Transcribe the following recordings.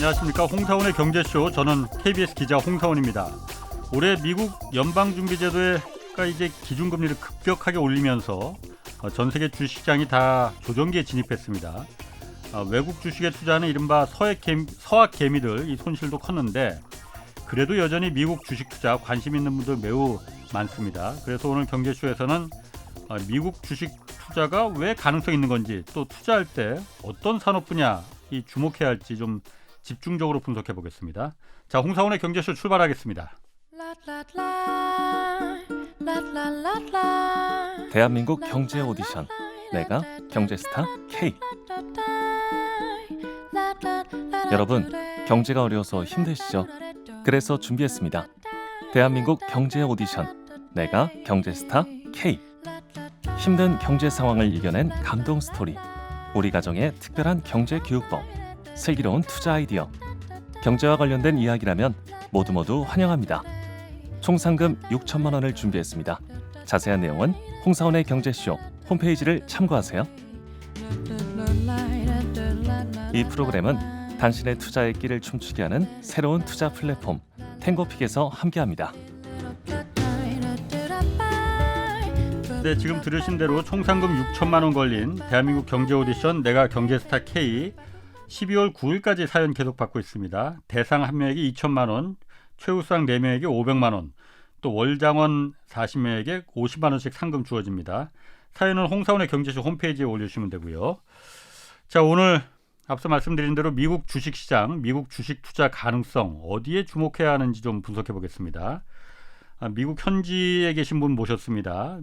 안녕하십니까. 홍사원의 경제쇼, 저는 KBS 기자 홍사원입니다. 올해 미국 연방준비제도가 이제 기준금리를 급격하게 올리면서 전 세계 주식시장이 다 조정기에 진입했습니다. 외국 주식에 투자하는 이른바 서학 개미들 이 손실도 컸는데 그래도 여전히 미국 주식 투자 관심 있는 분들 매우 많습니다. 그래서 오늘 경제쇼에서는 미국 주식 투자가 왜 가능성 있는 건지, 또 투자할 때 어떤 산업 분야 이 주목해야 할지 좀 집중적으로 분석해 보겠습니다. 자, 홍사원의 경제쇼 출발하겠습니다. 대한민국 경제 오디션, 내가 경제스타 K. 여러분, 경제가 어려워서 힘드시죠? 그래서 준비했습니다. 대한민국 경제 오디션, 내가 경제스타 K. 힘든 경제 상황을 이겨낸 감동 스토리, 우리 가정의 특별한 경제 교육법, 슬기로운 투자 아이디어, 경제와 관련된 이야기라면 모두 환영합니다. 총 상금 6천만 원을 준비했습니다. 자세한 내용은 홍사원의 경제쇼 홈페이지를 참고하세요. 이 프로그램은 당신의 투자의 끼를 춤추게 하는 새로운 투자 플랫폼 탱고픽에서 함께합니다. 네, 지금 들으신 대로 총 상금 6천만 원 걸린 대한민국 경제 오디션 내가 경제스타 K 12월 9일까지 사연 계속 받고 있습니다. 대상 한 명에게 2천만 원, 최우수상 4명에게 500만 원, 또 월장원 40명에게 50만 원씩 상금 주어집니다. 사연은 홍사원의 경제쇼 홈페이지에 올려주시면 되고요. 자, 오늘 앞서 말씀드린 대로 미국 주식시장, 미국 주식 투자 가능성 어디에 주목해야 하는지 좀 분석해 보겠습니다. 미국 현지에 계신 분 모셨습니다.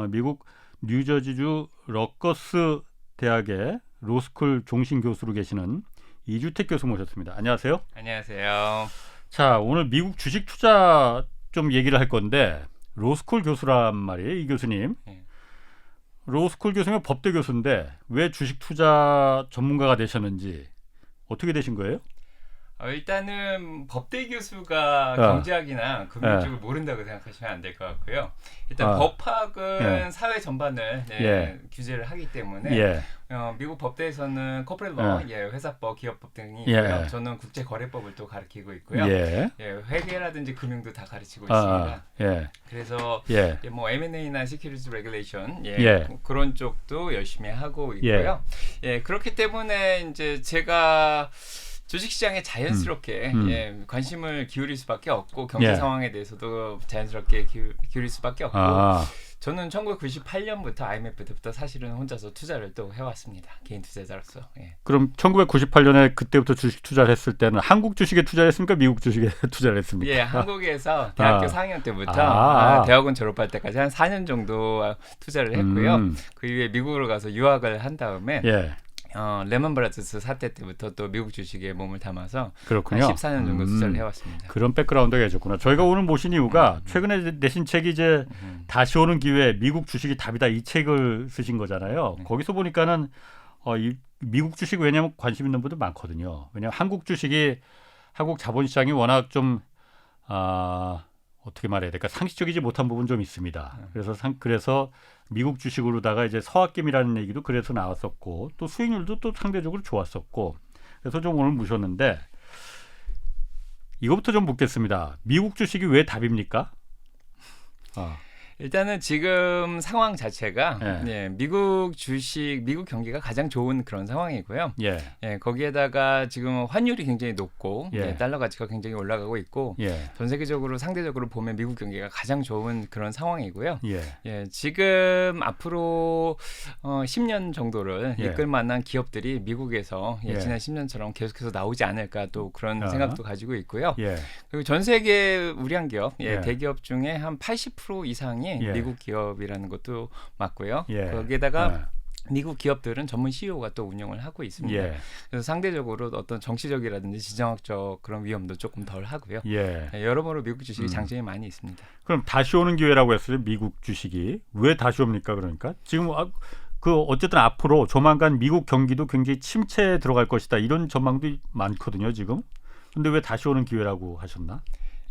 미국 뉴저지주 러커스 대학의 로스쿨 종신 교수로 계시는 이주택 교수 모셨습니다. 안녕하세요. 안녕하세요. 자, 오늘 미국 주식 투자 좀 얘기를 할 건데, 로스쿨 교수란 말이에요, 이 교수님. 네. 로스쿨 교수면 법대 교수인데 왜 주식 투자 전문가가 되셨는지, 어떻게 되신 거예요? 일단은 법대 교수가 경제학이나 금융 쪽을 모른다고 생각하시면 안 될 것 같고요. 일단 법학은 사회 전반을 규제를 하기 때문에 미국 법대에서는 코퍼레이트 러, 회사법, 기업법 등이 있고요. 저는 국제거래법을 또 가르치고 있고요. 회계라든지 금융도 다 가르치고 있습니다. 그래서 뭐 M&A나 시큐리티 레귤레이션 그런 쪽도 열심히 하고 있고요. 그렇기 때문에 이제 제가 주식시장에 자연스럽게 관심을 기울일 수밖에 없고 경제 상황에 대해서도 자연스럽게 기울일 수밖에 없고 저는 1998년부터 IMF 때부터 사실은 혼자서 투자를 또 해왔습니다. 개인 투자자로서. 그럼 1998년에 그때부터 주식 투자를 했을 때는 한국 주식에 투자를 했습니까? 미국 주식에 투자를 했습니까? 한국에서 대학교 4학년 때부터 대학원 졸업할 때까지 한 4년 정도 투자를 했고요. 그 이후에 미국으로 가서 유학을 한 다음에 레먼 브라더스 사태 때부터 또 미국 주식에 몸을 담아서 그렇군요. 한 14년 정도 투자를 해왔습니다. 그런 백그라운드가 있었구나. 저희가 오늘 모신 이유가 최근에 내신 책이 이제 다시 오는 기회, 미국 주식이 답이다, 이 책을 쓰신 거잖아요. 거기서 보니까는 이 미국 주식 왜냐하면 관심 있는 분들 많거든요. 왜냐하면 한국 주식이, 한국 자본시장이 워낙 좀 어떻게 말해야 될까, 상식적이지 못한 부분 좀 있습니다. 그래서 미국 주식으로다가 이제 서학김이라는 얘기도 그래서 나왔었고, 또 수익률도 또 상대적으로 좋았었고, 그래서 좀 오늘 모셨는데 이거부터 좀 묻겠습니다. 미국 주식이 왜 답입니까? 일단은 지금 상황 자체가 미국 주식, 미국 경기가 가장 좋은 그런 상황이고요. 거기에다가 지금 환율이 굉장히 높고 달러 가치가 굉장히 올라가고 있고 전 세계적으로 상대적으로 보면 미국 경기가 가장 좋은 그런 상황이고요. 지금 앞으로 10년 정도를 이끌 만한 기업들이 미국에서 지난 10년처럼 계속해서 나오지 않을까, 또 그런 생각도 가지고 있고요. 그리고 전 세계 우량 기업, 대기업 중에 한 80% 이상이 미국 기업이라는 것도 맞고요. 거기에다가 미국 기업들은 전문 CEO가 또 운영을 하고 있습니다. 그래서 상대적으로 어떤 정치적이라든지 지정학적 그런 위험도 조금 덜 하고요. 여러모로 미국 주식이 장점이 많이 있습니다. 그럼 다시 오는 기회라고 했어요. 미국 주식이 왜 다시 옵니까? 그러니까 지금 어쨌든 앞으로 조만간 미국 경기도 굉장히 침체에 들어갈 것이다, 이런 전망도 많거든요, 지금. 근데 왜 다시 오는 기회라고 하셨나?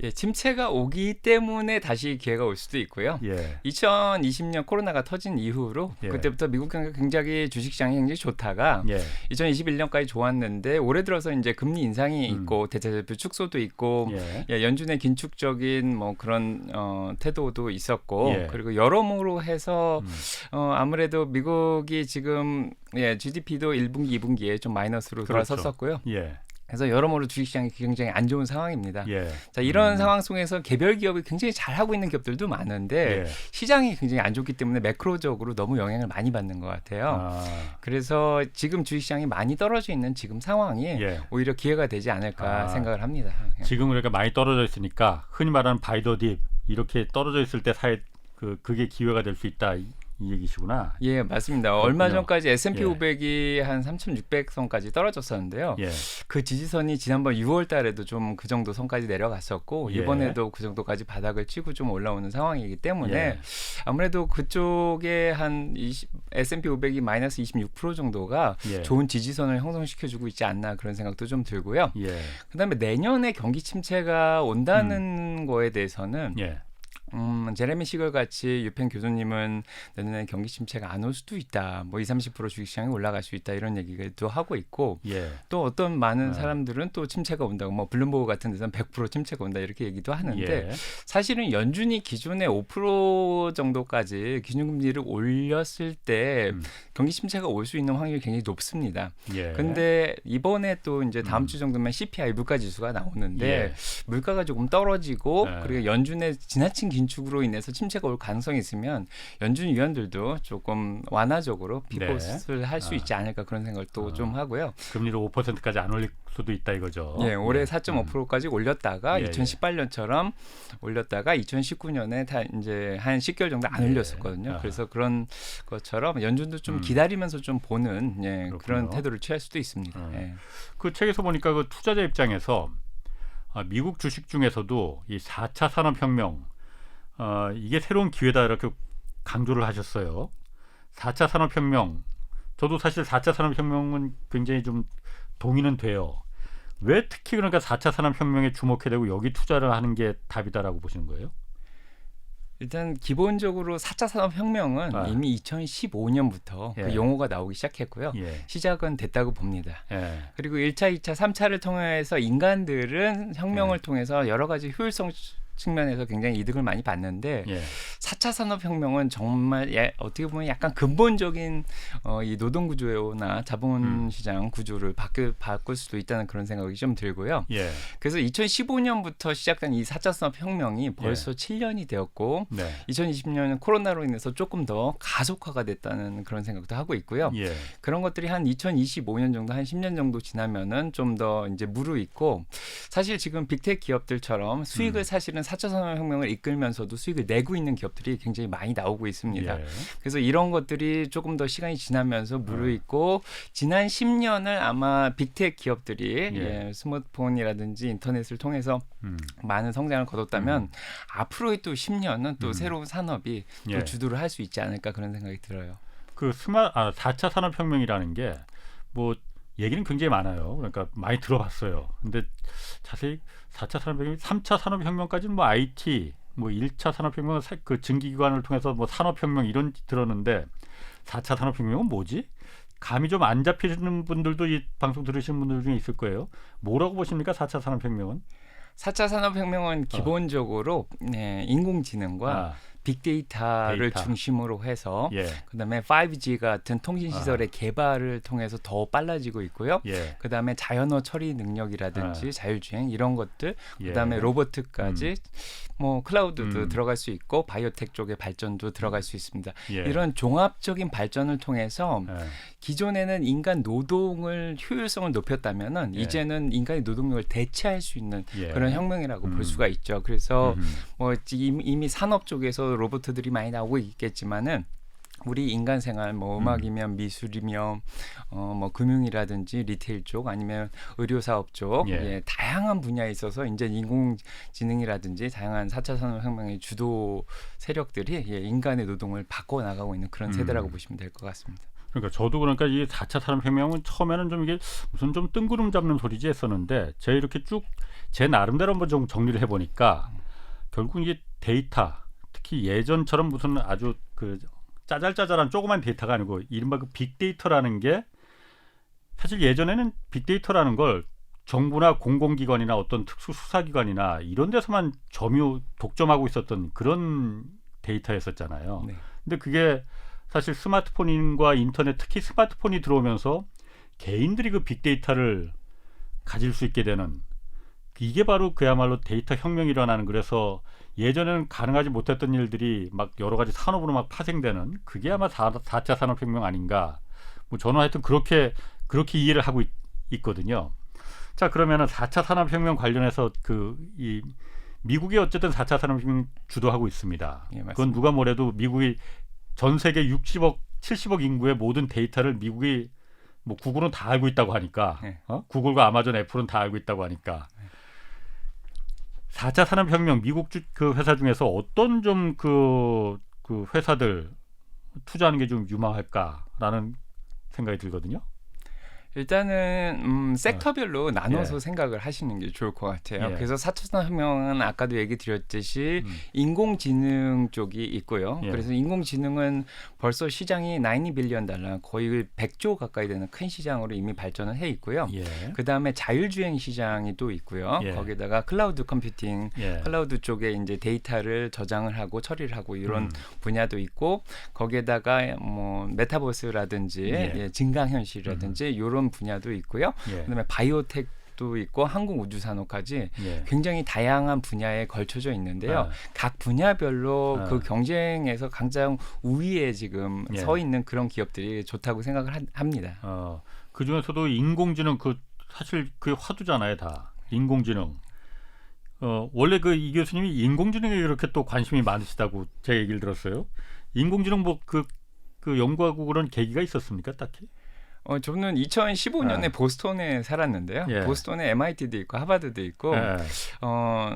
예, 침체가 오기 때문에 다시 기회가 올 수도 있고요. 2020년 코로나가 터진 이후로 그때부터 미국 경기가 굉장히 주식시장이 굉장히 좋다가 2021년까지 좋았는데 올해 들어서 이제 금리 인상이 있고 대체제표 축소도 있고 연준의 긴축적인 뭐 그런 태도도 있었고 그리고 여러모로 해서 아무래도 미국이 지금 GDP도 1분기, 2분기에 좀 마이너스로 돌아섰었고요. 그래서 여러모로 주식시장이 굉장히 안 좋은 상황입니다. 자, 이런 상황 속에서 개별 기업이 굉장히 잘하고 있는 기업들도 많은데 시장이 굉장히 안 좋기 때문에 매크로적으로 너무 영향을 많이 받는 것 같아요. 그래서 지금 주식시장이 많이 떨어져 있는 지금 상황이 오히려 기회가 되지 않을까 생각을 합니다. 지금 그러니까 많이 떨어져 있으니까 흔히 말하는 바이더 딥 이렇게 떨어져 있을 때 그게 기회가 될 수 있다. 이 얘기시구나. 예, 맞습니다. 그렇군요. 얼마 전까지 S&P 500이 한 3,600선까지 떨어졌었는데요. 그 지지선이 지난번 6월 달에도 좀 그 정도 선까지 내려갔었고 이번에도 그 정도까지 바닥을 치고 좀 올라오는 상황이기 때문에 아무래도 그쪽에 한 S&P 500이 마이너스 26% 정도가 좋은 지지선을 형성시켜주고 있지 않나 그런 생각도 좀 들고요. 그다음에 내년에 경기 침체가 온다는 거에 대해서는 제레미 시걸 같이 유펜 교수님은 내년에 경기 침체가 안 올 수도 있다. 뭐 20-30% 주식시장이 올라갈 수 있다. 이런 얘기도 하고 있고 또 어떤 많은 사람들은 또 침체가 온다고 뭐 블룸버그 같은 데서는 100% 침체가 온다 이렇게 얘기도 하는데 사실은 연준이 기존에 5% 정도까지 기준금리를 올렸을 때 경기 침체가 올 수 있는 확률이 굉장히 높습니다. 근데 이번에 또 이제 다음 주 정도면 CPI 물가 지수가 나오는데 물가가 조금 떨어지고 그리고 연준의 지나친 긴축으로 인해서 침체가 올 가능성이 있으면 연준 위원들도 조금 완화적으로 피봇을 할 수 있지 않을까 그런 생각을 또 좀 하고요. 금리를 5%까지 안 올릴 수도 있다 이거죠. 올해 4.5%까지 올렸다가 2018년처럼 올렸다가 2019년에 다 이제 한 10개월 정도 안 올렸었거든요. 그래서 그런 것처럼 연준도 좀 기다리면서 좀 보는 그런 태도를 취할 수도 있습니다. 그 책에서 보니까 그 투자자 입장에서 미국 주식 중에서도 이 4차 산업혁명 이게 새로운 기회다 이렇게 강조를 하셨어요. 4차 산업혁명 저도 사실 4차 산업혁명은 굉장히 좀 동의는 돼요. 왜 특히 그러니까 4차 산업혁명에 주목해야 되고 여기 투자를 하는 게 답이다라고 보시는 거예요? 일단 기본적으로 4차 산업혁명은 이미 2015년부터 그 용어가 나오기 시작했고요. 시작은 됐다고 봅니다. 그리고 1차, 2차, 3차를 통해서 인간들은 혁명을 통해서 여러 가지 효율성 측면에서 굉장히 이득을 많이 봤는데 4차 산업혁명은 정말 어떻게 보면 약간 근본적인 이 노동구조나 자본시장 구조를 바꿀 수도 있다는 그런 생각이 좀 들고요. 그래서 2015년부터 시작된 이 4차 산업혁명이 벌써 7년이 되었고 2020년은 코로나로 인해서 조금 더 가속화가 됐다는 그런 생각도 하고 있고요. 그런 것들이 한 2025년 정도 한 10년 정도 지나면은 좀 더 이제 무르익고 사실 지금 빅테크 기업들처럼 수익을 사실은 4차 산업혁명을 이끌면서도 수익을 내고 있는 기업들이 굉장히 많이 나오고 있습니다. 그래서 이런 것들이 조금 더 시간이 지나면서 무르익고 지난 10년을 아마 빅테크 기업들이 스마트폰이라든지 인터넷을 통해서 많은 성장을 거뒀다면 앞으로의 또 10년은 또 새로운 산업이 또 주도를 할 수 있지 않을까 그런 생각이 들어요. 그 4차 산업혁명이라는 게 뭐 얘기는 굉장히 많아요. 그러니까 많이 들어봤어요. 근데 자세히 4차 산업혁명, 3차 산업혁명까지는 뭐 IT, 뭐 1차 산업혁명은 그 증기기관을 통해서 뭐 산업혁명 이런 들었는데 4차 산업혁명은 뭐지? 감이 좀 안 잡히는 분들도 이 방송 들으시는 분들 중에 있을 거예요. 뭐라고 보십니까? 4차 산업혁명은? 4차 산업혁명은 기본적으로 인공지능과 빅데이터를 중심으로 해서 그다음에 5G 같은 통신 시설의 개발을 통해서 더 빨라지고 있고요. 그다음에 자연어 처리 능력이라든지 자율주행 이런 것들, 그다음에 로보트까지 뭐 클라우드도 들어갈 수 있고 바이오텍 쪽의 발전도 들어갈 수 있습니다. 이런 종합적인 발전을 통해서 기존에는 인간 노동을 효율성을 높였다면은 이제는 인간의 노동력을 대체할 수 있는 그런 혁명이라고 볼 수가 있죠. 그래서 뭐 이미 산업 쪽에서 로봇들이 많이 나오고 있겠지만은 우리 인간 생활 뭐 음악이면 미술이면 뭐 금융이라든지 리테일 쪽 아니면 의료 사업 쪽 다양한 분야에 있어서 이제 인공지능이라든지 다양한 4차 산업혁명의 주도 세력들이 인간의 노동을 바꿔 나가고 있는 그런 세대라고 보시면 될 것 같습니다. 그러니까 저도 그러니까 이 4차 산업혁명은 처음에는 좀 이게 무슨 좀 뜬구름 잡는 소리지 했었는데 제가 이렇게 쭉 제 나름대로 한번 좀 정리를 해보니까 결국 이게 데이터 특히 예전처럼 무슨 아주 그 짜잘짜잘한 조그만 데이터가 아니고 이른바 그 빅데이터라는 게 사실 예전에는 빅데이터라는 걸 정부나 공공기관이나 어떤 특수수사기관이나 이런 데서만 독점하고 있었던 그런 데이터였었잖아요. 네. 근데 그게 사실 스마트폰과 인터넷 특히 스마트폰이 들어오면서 개인들이 그 빅데이터를 가질 수 있게 되는 이게 바로 그야말로 데이터 혁명이 일어나는 그래서 예전에는 가능하지 못했던 일들이 막 여러 가지 산업으로 막 파생되는 그게 아마 4차 산업혁명 아닌가. 뭐 저는 하여튼 그렇게 이해를 하고 있거든요. 자 그러면은 4차 산업혁명 관련해서 이 미국이 어쨌든 4차 산업혁명 주도하고 있습니다. 예, 그건 누가 뭐래도 미국이 전 세계 60억, 70억 인구의 모든 데이터를 미국이 뭐 구글은 다 알고 있다고 하니까 네. 구글과 아마존, 애플은 다 알고 있다고 하니까 4차 산업혁명 미국 그 회사 중에서 어떤 좀 그 회사들 투자하는 게 좀 유망할까라는 생각이 들거든요. 일단은 섹터별로 나눠서 예. 생각을 하시는 게 좋을 것 같아요. 예. 그래서 4차 산업혁명은 아까도 얘기 드렸듯이 인공지능 쪽이 있고요. 예. 그래서 인공지능은 벌써 시장이 $90 빌리언 거의 100조 가까이 되는 큰 시장으로 이미 발전을 해 있고요. 예. 그다음에 자율주행 시장이 또 있고요. 예. 거기다가 클라우드 컴퓨팅, 예. 클라우드 쪽에 이제 데이터를 저장을 하고 처리를 하고 이런 분야도 있고 거기에다가 뭐 메타버스라든지 예. 증강현실이라든지 이런 분야도 있고요. 예. 그다음에 바이오텍도 있고 항공우주산업까지 예. 굉장히 다양한 분야에 걸쳐져 있는데요. 아. 각 분야별로 아. 그 경쟁에서 가장 우위에 지금 예. 서 있는 그런 기업들이 좋다고 생각을 합니다. 그 중에서도 인공지능 사실 그게 화두잖아요, 다. 인공지능. 원래 이 교수님이 인공지능에 이렇게 또 관심이 많으시다고 제 얘기를 들었어요. 인공지능 뭐 그 연구하고 그런 계기가 있었습니까, 딱히? 저는 2015년에 보스턴에 살았는데요. 예. 보스턴에 MIT도 있고 하버드도 있고 예.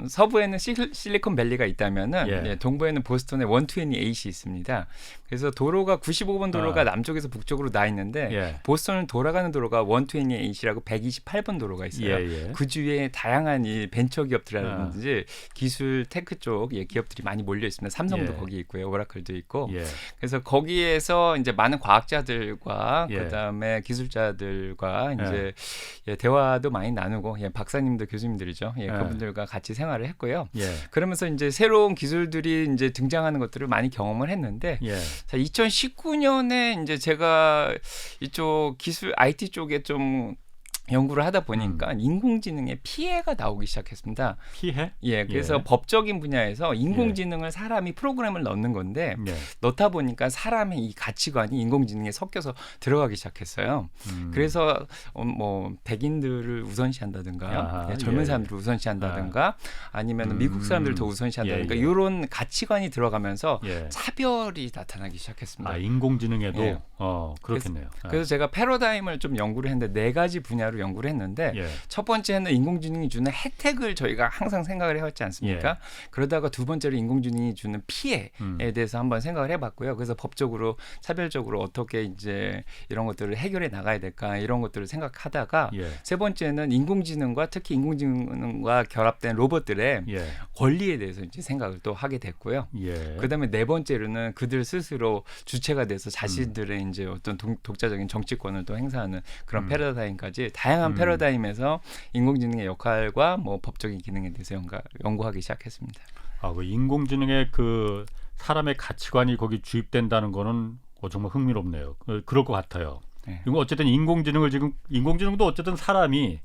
서부에는 실리콘밸리가 있다면은 예. 동부에는 보스턴에 128이 있습니다. 그래서 도로가 95번 도로가 남쪽에서 북쪽으로 나 있는데 예. 보스턴은 돌아가는 도로가 128이라고 128번 도로가 있어요. 예. 그 주위에 다양한 이 벤처 기업들이라든지 기술 테크 쪽 기업들이 많이 몰려 있습니다. 삼성도 예. 거기 있고요. 오라클도 있고. 예. 그래서 거기에서 이제 많은 과학자들과 예. 그다음에 기술자들과 이제 대화도 많이 나누고 박사님들 교수님들이죠. 그분들과 같이 생활을 했고요. 예. 그러면서 이제 새로운 기술들이 이제 등장하는 것들을 많이 경험을 했는데 예. 자, 2019년에 이제 제가 이쪽 기술 IT 쪽에 좀 연구를 하다 보니까 인공지능의 피해가 나오기 시작했습니다. 피해? 예, 그래서 법적인 분야에서 인공지능을 사람이 프로그램을 넣는 건데 넣다 보니까 사람의 이 가치관이 인공지능에 섞여서 들어가기 시작했어요. 그래서 뭐 백인들을 우선시한다든가 젊은 사람들을 우선시한다든가 아니면 미국 사람들을 더 우선시한다든가 이런 가치관이 들어가면서 차별이 나타나기 시작했습니다. 인공지능에도 그렇겠네요. 그래서 제가 패러다임을 좀 연구를 했는데 4가지 분야로 연구를 했는데 첫 번째는 인공지능이 주는 혜택을 저희가 항상 생각을 해왔지 않습니까? 그러다가 두 번째로 인공지능이 주는 피해에 대해서 한번 생각을 해봤고요. 그래서 법적으로 차별적으로 어떻게 이제 이런 것들을 해결해 나가야 될까 이런 것들을 생각하다가 세 번째는 인공지능과 특히 인공지능과 결합된 로봇들의 권리에 대해서 이제 생각을 또 하게 됐고요. 그다음에 네 번째로는 그들 스스로 주체가 돼서 자신들의 이제 어떤 독자적인 정치권을 또 행사하는 그런 패러다임까지 다양한 패러다임에서 인공지능의 역할과 뭐 법적인 기능에 대해서 연구하기 시작했습니다. 그 인공지능의 그 사람의 가치관이 거기 주입된다는 거는 정말 흥미롭네요. 그럴 것 같아요. 그리고 어쨌든 인공지능도 어쨌든 사람이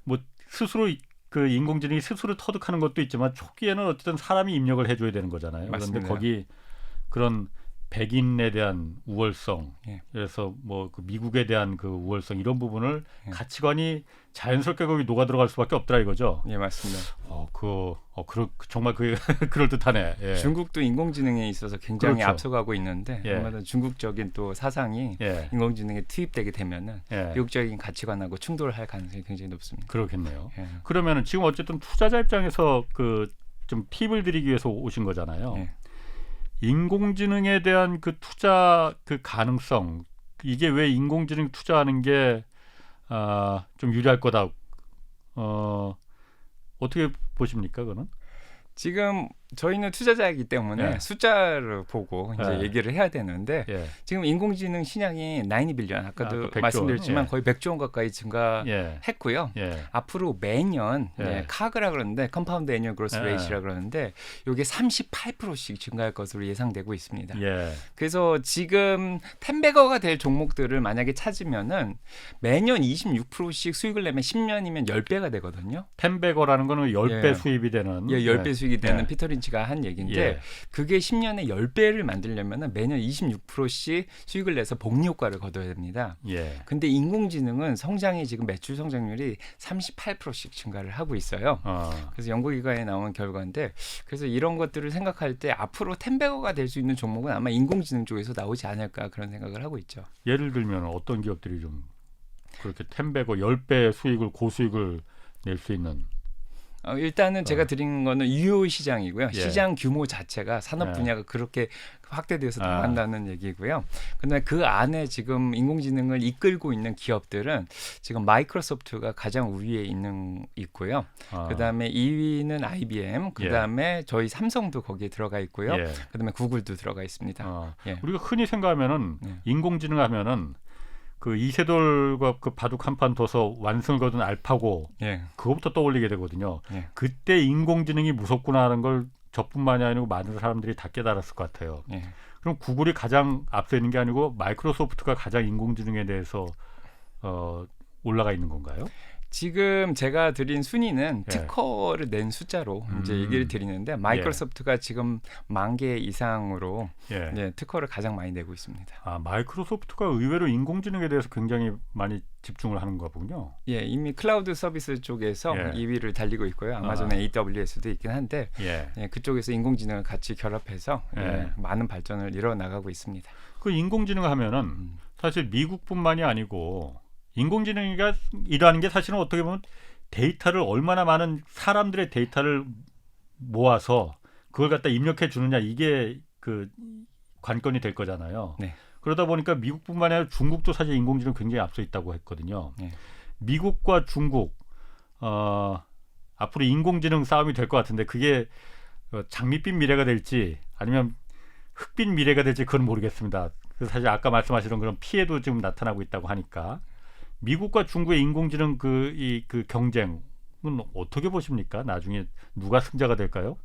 뭐 스스로 그 인공지능이 스스로 터득하는 것도 있지만 초기에는 어쨌든 사람이 입력을 해줘야 되는 거잖아요. 맞습니다. 그런데 거기 그런 백인에 대한 우월성, 그래서 뭐 그 미국에 대한 그 우월성 이런 부분을 가치관이 자연스럽게 거기 녹아 들어갈 수밖에 없더라 이거죠. 예, 맞습니다. 정말 그럴 듯하네. 중국도 인공지능에 있어서 굉장히 그렇죠. 앞서가고 있는데 아마도 중국적인 또 사상이 인공지능에 투입되게 되면은 미국적인 가치관하고 충돌할 가능성이 굉장히 높습니다. 그렇겠네요. 그러면은 지금 어쨌든 투자자 입장에서 그 좀 팁을 드리기 위해서 오신 거잖아요. 인공지능에 대한 그 투자 그 가능성, 이게 왜 인공지능 투자하는 게 좀 유리할 거다. 어떻게 보십니까, 그거는? 지금 저희는 투자자이기 때문에 숫자를 보고 이제 얘기를 해야 되는데 지금 인공지능 시장이 90빌리언 아까도 말씀드렸지만 거의 100조 원 가까이 증가했고요. 앞으로 매년 카그라 그러는데 컴파운드 애니얼 그로스 레이트라 그러는데 이게 38%씩 증가할 것으로 예상되고 있습니다. 그래서 지금 10배거가 될 종목들을 만약에 찾으면은 매년 26%씩 수익을 내면 10년이면 10배가 되거든요. 10배거라는 거는 10배 수입이 되는 10배 수익이 되는 피터 린치가 한 얘기인데 그게 10년에 10배를 만들려면 매년 26%씩 수익을 내서 복리 효과를 거둬야 됩니다. 근데 인공지능은 성장이 지금 매출 성장률이 38%씩 증가를 하고 있어요. 그래서 연구기관에 나온 결과인데 그래서 이런 것들을 생각할 때 앞으로 10배거가 될 수 있는 종목은 아마 인공지능 쪽에서 나오지 않을까 그런 생각을 하고 있죠. 예를 들면 어떤 기업들이 좀 그렇게 10배거 10배 수익을 고수익을 낼 수 있는 일단은 제가 드린 거는 유효 시장이고요. 시장 규모 자체가 산업 분야가 그렇게 확대돼서 나간다는 얘기고요. 그다음에 그 안에 지금 인공지능을 이끌고 있는 기업들은 지금 마이크로소프트가 가장 우위에 있고요. 그다음에 2위는 IBM, 그다음에 저희 삼성도 거기에 들어가 있고요. 그다음에 구글도 들어가 있습니다. 우리가 흔히 생각하면은 인공지능 하면은 그 이세돌과 그 바둑 한 판 둬서 완승을 거둔 알파고 그거부터 떠올리게 되거든요. 그때 인공지능이 무섭구나 하는 걸 저뿐만이 아니고 많은 사람들이 다 깨달았을 것 같아요. 그럼 구글이 가장 앞서 있는 게 아니고 마이크로소프트가 가장 인공지능에 대해서 올라가 있는 건가요? 지금 제가 드린 순위는 특허를 낸 숫자로 이제 얘기를 드리는데 마이크로소프트가 지금 10,000개 이상으로 특허를 가장 많이 내고 있습니다. 마이크로소프트가 의외로 인공지능에 대해서 굉장히 많이 집중을 하는 거군요. 이미 클라우드 서비스 쪽에서 2위를 달리고 있고요. 아마존의 AWS도 있긴 한데 그쪽에서 인공지능을 같이 결합해서 많은 발전을 이뤄 나가고 있습니다. 그 인공지능 하면은 사실 미국뿐만이 아니고 인공지능이라는 게 사실은 어떻게 보면 데이터를 얼마나 많은 사람들의 데이터를 모아서 그걸 갖다 입력해 주느냐 이게 그 관건이 될 거잖아요. 그러다 보니까 미국뿐만 아니라 중국도 사실 인공지능 굉장히 앞서 있다고 했거든요. 미국과 중국 앞으로 인공지능 싸움이 될 것 같은데 그게 장밋빛 미래가 될지 아니면 흑빛 미래가 될지 그건 모르겠습니다. 그래서 사실 아까 말씀하시던 그런 피해도 지금 나타나고 있다고 하니까 미국과 중국의 인공지능 그 경쟁은 어떻게 보십니까? 나중에 누가 승자가 될까요?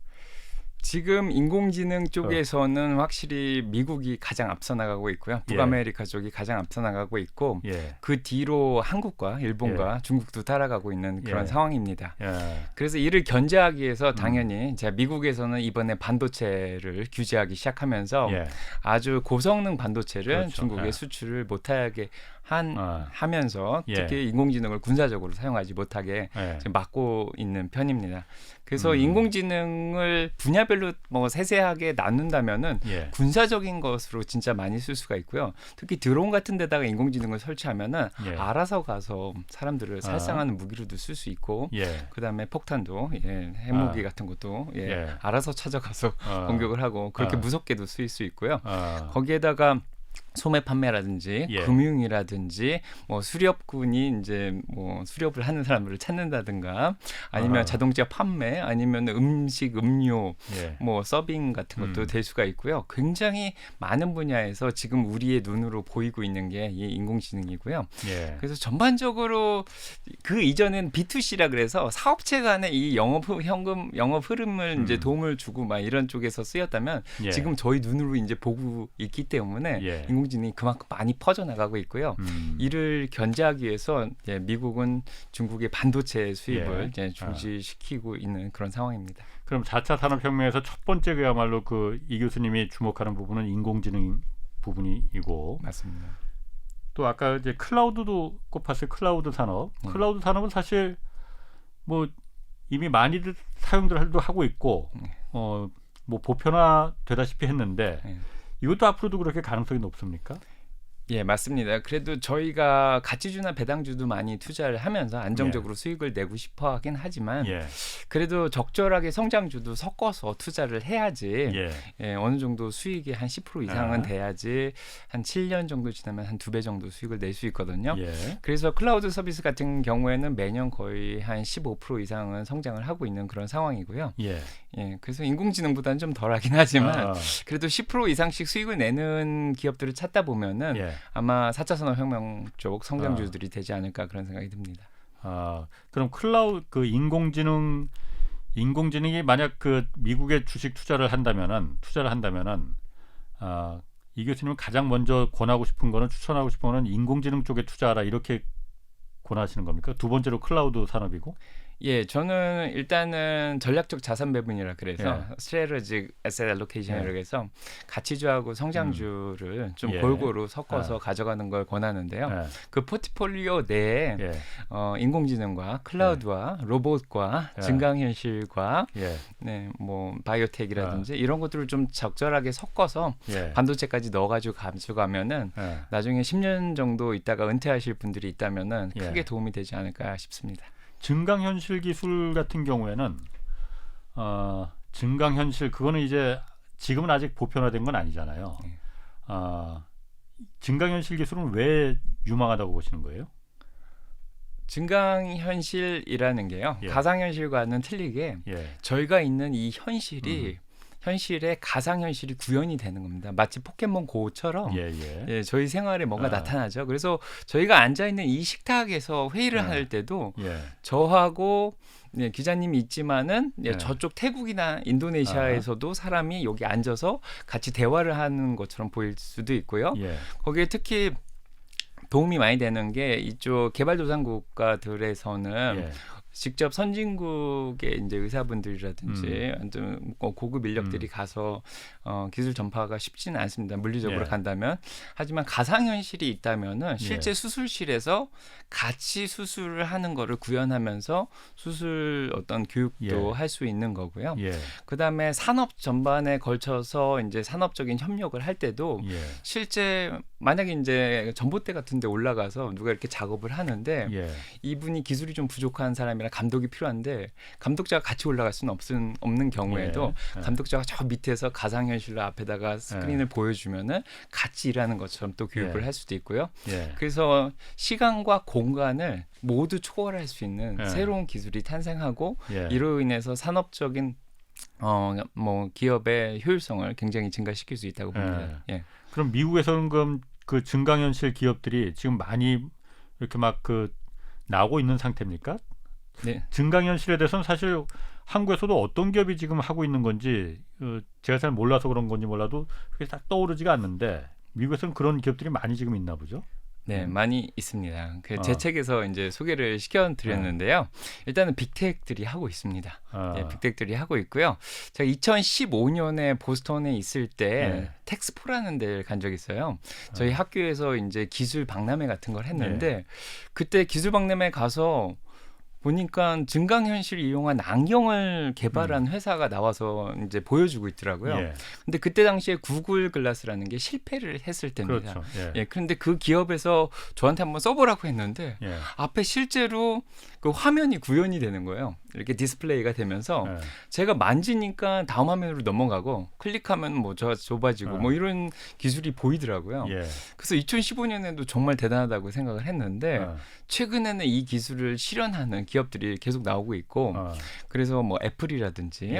지금 인공지능 쪽에서는 확실히 미국이 가장 앞서 나가고 있고요. 북아메리카 쪽이 가장 앞서 나가고 있고 그 뒤로 한국과 일본과 중국도 따라가고 있는 그런 상황입니다. 그래서 이를 견제하기 위해서 당연히 제가 미국에서는 이번에 반도체를 규제하기 시작하면서 아주 고성능 반도체를 중국에 수출을 못하게 하면서 특히 인공지능을 군사적으로 사용하지 못하게 지금 막고 있는 편입니다. 그래서 인공지능을 분야별로 뭐 세세하게 나눈다면은 군사적인 것으로 진짜 많이 쓸 수가 있고요. 특히 드론 같은 데다가 인공지능을 설치하면은 알아서 가서 사람들을 살상하는 무기로도 쓸 수 있고 그다음에 폭탄도 핵무기 같은 것도 알아서 찾아가서 공격을 하고 그렇게 무섭게도 쓰일 수 있고요. 거기에다가 소매 판매라든지 금융이라든지 뭐 수렵군이 이제 뭐 수렵을 하는 사람들을 찾는다든가 아니면 자동차 판매 아니면 음식 음료 뭐 서빙 같은 것도 될 수가 있고요. 굉장히 많은 분야에서 지금 우리의 눈으로 보이고 있는 게 이 인공지능이고요. 그래서 전반적으로 그 이전엔 B2C라 그래서 사업체 간의 이 영업 흐름을 이제 도움을 주고 막 이런 쪽에서 쓰였다면 지금 저희 눈으로 이제 보고 있기 때문에 인공지능이 그만큼 많이 퍼져나가고 있고요. 이를 견제하기 위해서 미국은 중국의 반도체 수입을 이제 중지시키고 있는 그런 상황입니다. 그럼 4차 산업혁명에서 첫 번째 그야말로 이 교수님이 주목하는 부분은 인공지능 부분이고 맞습니다. 또 아까 이제 클라우드도 꼽았어요. 클라우드 산업. 클라우드 산업은 사실 뭐 이미 많이들 사용들도 하고 있고 뭐 보편화 되다시피 했는데 이것도 앞으로도 그렇게 가능성이 높습니까? 예, 맞습니다. 그래도 저희가 가치주나 배당주도 많이 투자를 하면서 안정적으로 수익을 내고 싶어 하긴 하지만 그래도 적절하게 성장주도 섞어서 투자를 해야지 어느 정도 수익이 한 10% 이상은 돼야지 한 7년 정도 지나면 한 2배 정도 수익을 낼 수 있거든요. 그래서 클라우드 서비스 같은 경우에는 매년 거의 한 15% 이상은 성장을 하고 있는 그런 상황이고요. 그래서 인공지능보다는 좀 덜하긴 하지만 그래도 10% 이상씩 수익을 내는 기업들을 찾다 보면은 아마 4차 산업혁명 쪽 성장주들이 되지 않을까 그런 생각이 듭니다. 그럼 클라우드 그 인공지능이 만약 그 미국에 주식 투자를 한다면은 이 교수님은 가장 먼저 권하고 싶은 거는 추천하고 싶은 거는 인공지능 쪽에 투자하라 이렇게 권하시는 겁니까? 두 번째로 클라우드 산업이고? 예, 저는 일단은 전략적 자산 배분이라 그래서 strategic asset allocation이라고 해서 가치주하고 성장주를 좀 골고루 섞어서 가져가는 걸 권하는데요. 그 포트폴리오 내에 인공지능과 클라우드와 로봇과 증강현실과 뭐 바이오텍이라든지 이런 것들을 좀 적절하게 섞어서 반도체까지 넣어가지고 가져가면은 나중에 10년 정도 있다가 은퇴하실 분들이 있다면은 크게 도움이 되지 않을까 싶습니다. 증강현실 기술 같은 경우에는 증강현실 그거는 이제 지금은 아직 보편화된 건 아니잖아요. 증강현실 기술은 왜 유망하다고 보시는 거예요? 증강현실이라는 게요. 가상현실과는 틀리게 저희가 있는 이 현실이 현실에 가상현실이 구현이 되는 겁니다. 마치 포켓몬고처럼 저희 생활에 뭔가 나타나죠. 그래서 저희가 앉아있는 이 식탁에서 회의를 할 때도 저하고 기자님이 있지만은 저쪽 태국이나 인도네시아에서도 사람이 여기 앉아서 같이 대화를 하는 것처럼 보일 수도 있고요. 거기에 특히 도움이 많이 되는 게 이쪽 개발도상국가들에서는 직접 선진국의 이제 의사분들이라든지 고급 인력들이 가서 기술 전파가 쉽지는 않습니다. 물리적으로 간다면. 하지만 가상현실이 있다면은 실제 수술실에서 같이 수술을 하는 거를 구현하면서 수술 어떤 교육도 할 수 있는 거고요. 그다음에 산업 전반에 걸쳐서 이제 산업적인 협력을 할 때도 실제 만약에 이제 전봇대 같은 데 올라가서 누가 이렇게 작업을 하는데 이분이 기술이 좀 부족한 사람이랑 감독이 필요한데 감독자가 같이 올라갈 수는 없는 경우에도 감독자가 저 밑에서 가상현실로 앞에다가 스크린을 보여주면은 같이 일하는 것처럼 또 교육을 할 수도 있고요. 그래서 시간과 공간을 모두 초월할 수 있는 새로운 기술이 탄생하고 이로 인해서 산업적인 뭐 기업의 효율성을 굉장히 증가시킬 수 있다고 봅니다. 그럼 미국에서는 그럼 그 증강현실 기업들이 지금 많이 이렇게 막 그 나오고 있는 상태입니까? 증강현실에 대해서는 사실 한국에서도 어떤 기업이 지금 하고 있는 건지 제가 잘 몰라서 그런 건지 몰라도 그게 딱 떠오르지가 않는데 미국에서는 그런 기업들이 많이 지금 있나 보죠? 네, 많이 있습니다. 제 책에서 이제 소개를 시켜드렸는데요. 일단은 빅텍들이 하고 있습니다. 빅텍들이 하고 있고요. 제가 2015년에 보스턴에 있을 때 텍스포라는 데를 간 적이 있어요. 저희 학교에서 이제 기술 박람회 같은 걸 했는데 그때 기술 박람회 가서 보니까 증강현실을 이용한 안경을 개발한 회사가 나와서 이제 보여주고 있더라고요. 근데 그때 당시에 구글 글라스라는 게 실패를 했을 때입니다. 그렇죠. 그런데 그 기업에서 저한테 한번 써보라고 했는데 앞에 실제로 그 화면이 구현이 되는 거예요. 이렇게 디스플레이가 되면서 제가 만지니까 다음 화면으로 넘어가고 클릭하면 뭐 좁아지고 뭐 이런 기술이 보이더라고요. 그래서 2015년에도 정말 대단하다고 생각을 했는데 최근에는 이 기술을 실현하는 기업들이 계속 나오고 있고 그래서 뭐 애플이라든지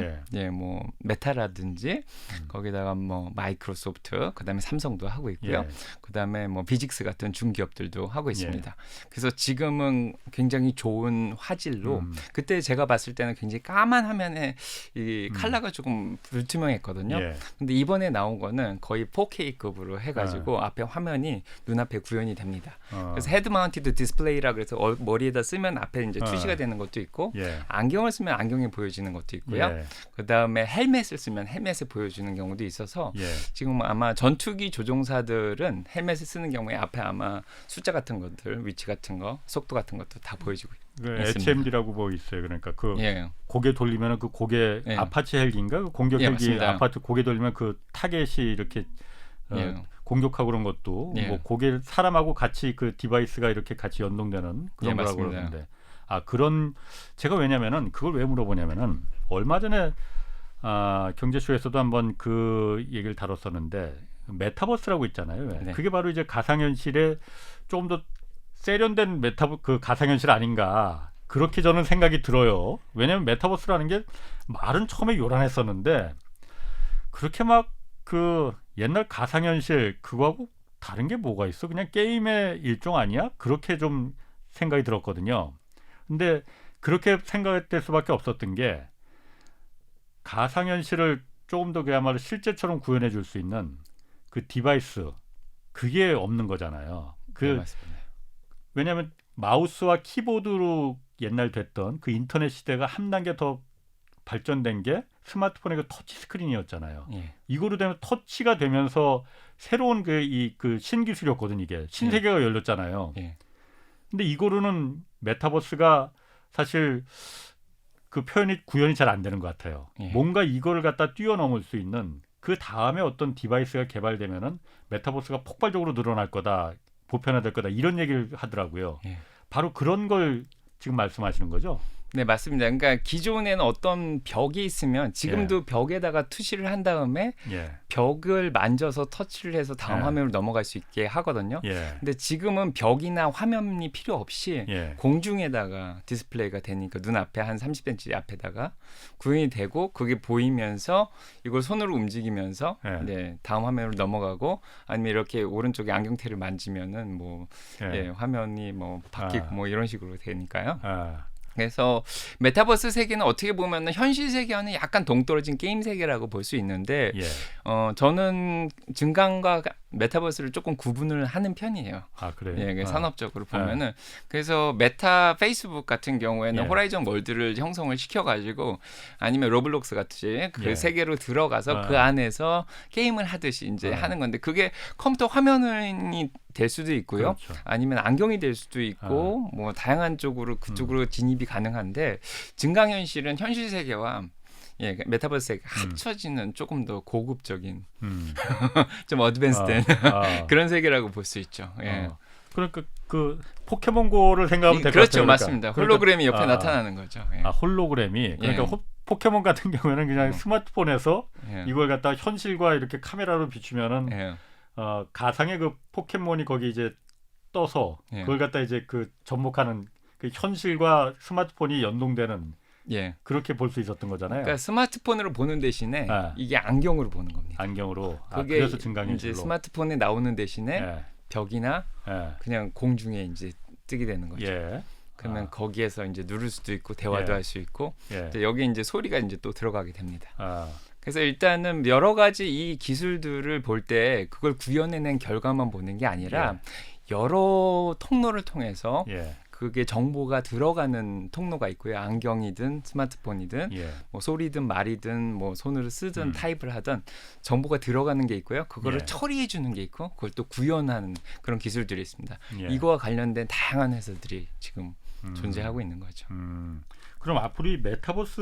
뭐 메타라든지 거기다가 뭐 마이크로소프트 그다음에 삼성도 하고 있고요. 그다음에 뭐 비직스 같은 중기업들도 하고 있습니다. 그래서 지금은 굉장히 좋은 화질로 그때 제가 봤을 때는 굉장히 까만 화면에 이 컬러가 조금 불투명했거든요. 근데 이번에 나온 거는 거의 4K급으로 해가지고 앞에 화면이 눈앞에 구현이 됩니다. 그래서 헤드 마운티드 디스플레이라 그래서 머리에다 쓰면 앞에 이제 투시가 되는 것도 있고 안경을 쓰면 안경에 보여지는 것도 있고요. 그다음에 헬멧을 쓰면 헬멧에 보여주는 경우도 있어서 지금 아마 전투기 조종사들은 헬멧을 쓰는 경우에 앞에 아마 숫자 같은 것들, 위치 같은 거, 속도 같은 것도 다 보여지고 있습니다. HMD라고 뭐 있어요. 그러니까 그 고개 돌리면 그 고개 아파치 헬기인가? 그 공격 헬기 아파트 고개 돌리면 그 타겟이 이렇게 공격하고 그런 것도 예. 뭐 고개 사람하고 같이 그 디바이스가 이렇게 같이 연동되는 그런 예, 거라고 맞습니다. 그러는데 그런 제가 왜냐면은 그걸 왜 물어보냐면은 얼마 전에 경제쇼에서도 한번 그 얘기를 다뤘었는데 메타버스라고 있잖아요. 네. 그게 바로 이제 가상현실에 조금 더 세련된 그 가상현실 아닌가 그렇게 저는 생각이 들어요. 왜냐하면 메타버스라는 게 말은 처음에 요란했었는데 그렇게 막 그 옛날 가상현실 그거하고 다른 게 뭐가 있어? 그냥 게임의 일종 아니야? 그렇게 좀 생각이 들었거든요. 근데 그렇게 생각될 수밖에 없었던 게 가상현실을 조금 더 그야말로 실제처럼 구현해 줄 수 있는 그 디바이스 그게 없는 거잖아요. 네, 맞습니다. 왜냐하면 마우스와 키보드로 옛날 됐던 그 인터넷 시대가 한 단계 더 발전된 게 스마트폰의 그 터치 스크린이었잖아요. 예. 이거로 되면 터치가 되면서 새로운 그 신기술이었거든 이게 신세계가 열렸잖아요. 예. 근데 이거로는 메타버스가 사실 그 표현이 구현이 잘 안 되는 것 같아요. 예. 뭔가 이거를 갖다 뛰어넘을 수 있는 그 다음에 어떤 디바이스가 개발되면은 메타버스가 폭발적으로 늘어날 거다, 보편화될 거다 이런 얘기를 하더라고요. 예. 바로 그런 걸 지금 말씀하시는 거죠? 네, 맞습니다. 그러니까 기존에는 어떤 벽이 있으면 지금도 벽에다가 투시를 한 다음에 벽을 만져서 터치를 해서 다음 화면으로 넘어갈 수 있게 하거든요. 근데 지금은 벽이나 화면이 필요 없이 공중에다가 디스플레이가 되니까 눈앞에 한 30cm 앞에다가 구현이 되고 그게 보이면서 이걸 손으로 움직이면서 다음 화면으로 넘어가고 아니면 이렇게 오른쪽에 안경테를 만지면은 뭐 화면이 뭐 바뀌고 뭐 이런 식으로 되니까요. 그래서 메타버스 세계는 어떻게 보면 현실 세계와는 약간 동떨어진 게임 세계라고 볼 수 있는데 저는 증강과 메타버스를 조금 구분을 하는 편이에요. 그래요? 산업적으로 보면은 그래서 메타 페이스북 같은 경우에는 호라이즌 월드를 형성을 시켜가지고 아니면 로블록스 같이 그 세계로 들어가서 그 안에서 게임을 하듯이 이제 하는 건데 그게 컴퓨터 화면이 될 수도 있고요. 그렇죠. 아니면 안경이 될 수도 있고 뭐 다양한 쪽으로 그쪽으로 진입이 가능한데 증강현실은 현실 세계와 메타버스 세계가 합쳐지는 조금 더 고급적인 좀 어드밴스된 그런 세계라고 볼 수 있죠. 그러니까 그 포켓몬고를 생각하면 될 것 같아요. 그렇죠, 맞습니다. 홀로그램이 옆에 나타나는 거죠. 홀로그램이 그러니까 포켓몬 같은 경우에는 그냥 스마트폰에서 이걸 갖다 현실과 이렇게 카메라로 비추면은 가상의 그 포켓몬이 거기 이제 떠서 그걸 갖다 이제 그 접목하는 그 현실과 스마트폰이 연동되는 그렇게 볼 수 있었던 거잖아요. 그러니까 스마트폰으로 보는 대신에 이게 안경으로 보는 겁니다. 안경으로. 그게 그래서 증강현실로. 이제 스마트폰에 나오는 대신에 벽이나 그냥 공중에 이제 뜨게 되는 거죠. 그러면 거기에서 이제 누를 수도 있고 대화도 할 수 있고 여기 이제 소리가 이제 또 들어가게 됩니다. 그래서 일단은 여러 가지 이 기술들을 볼 때 그걸 구현해낸 결과만 보는 게 아니라 여러 통로를 통해서 그게 정보가 들어가는 통로가 있고요. 안경이든 스마트폰이든 뭐 소리든 말이든 뭐 손으로 쓰든 타입을 하든 정보가 들어가는 게 있고요. 그거를 처리해 주는 게 있고 그걸 또 구현하는 그런 기술들이 있습니다. 이거와 관련된 다양한 회사들이 지금 존재하고 있는 거죠. 그럼 앞으로 이 메타버스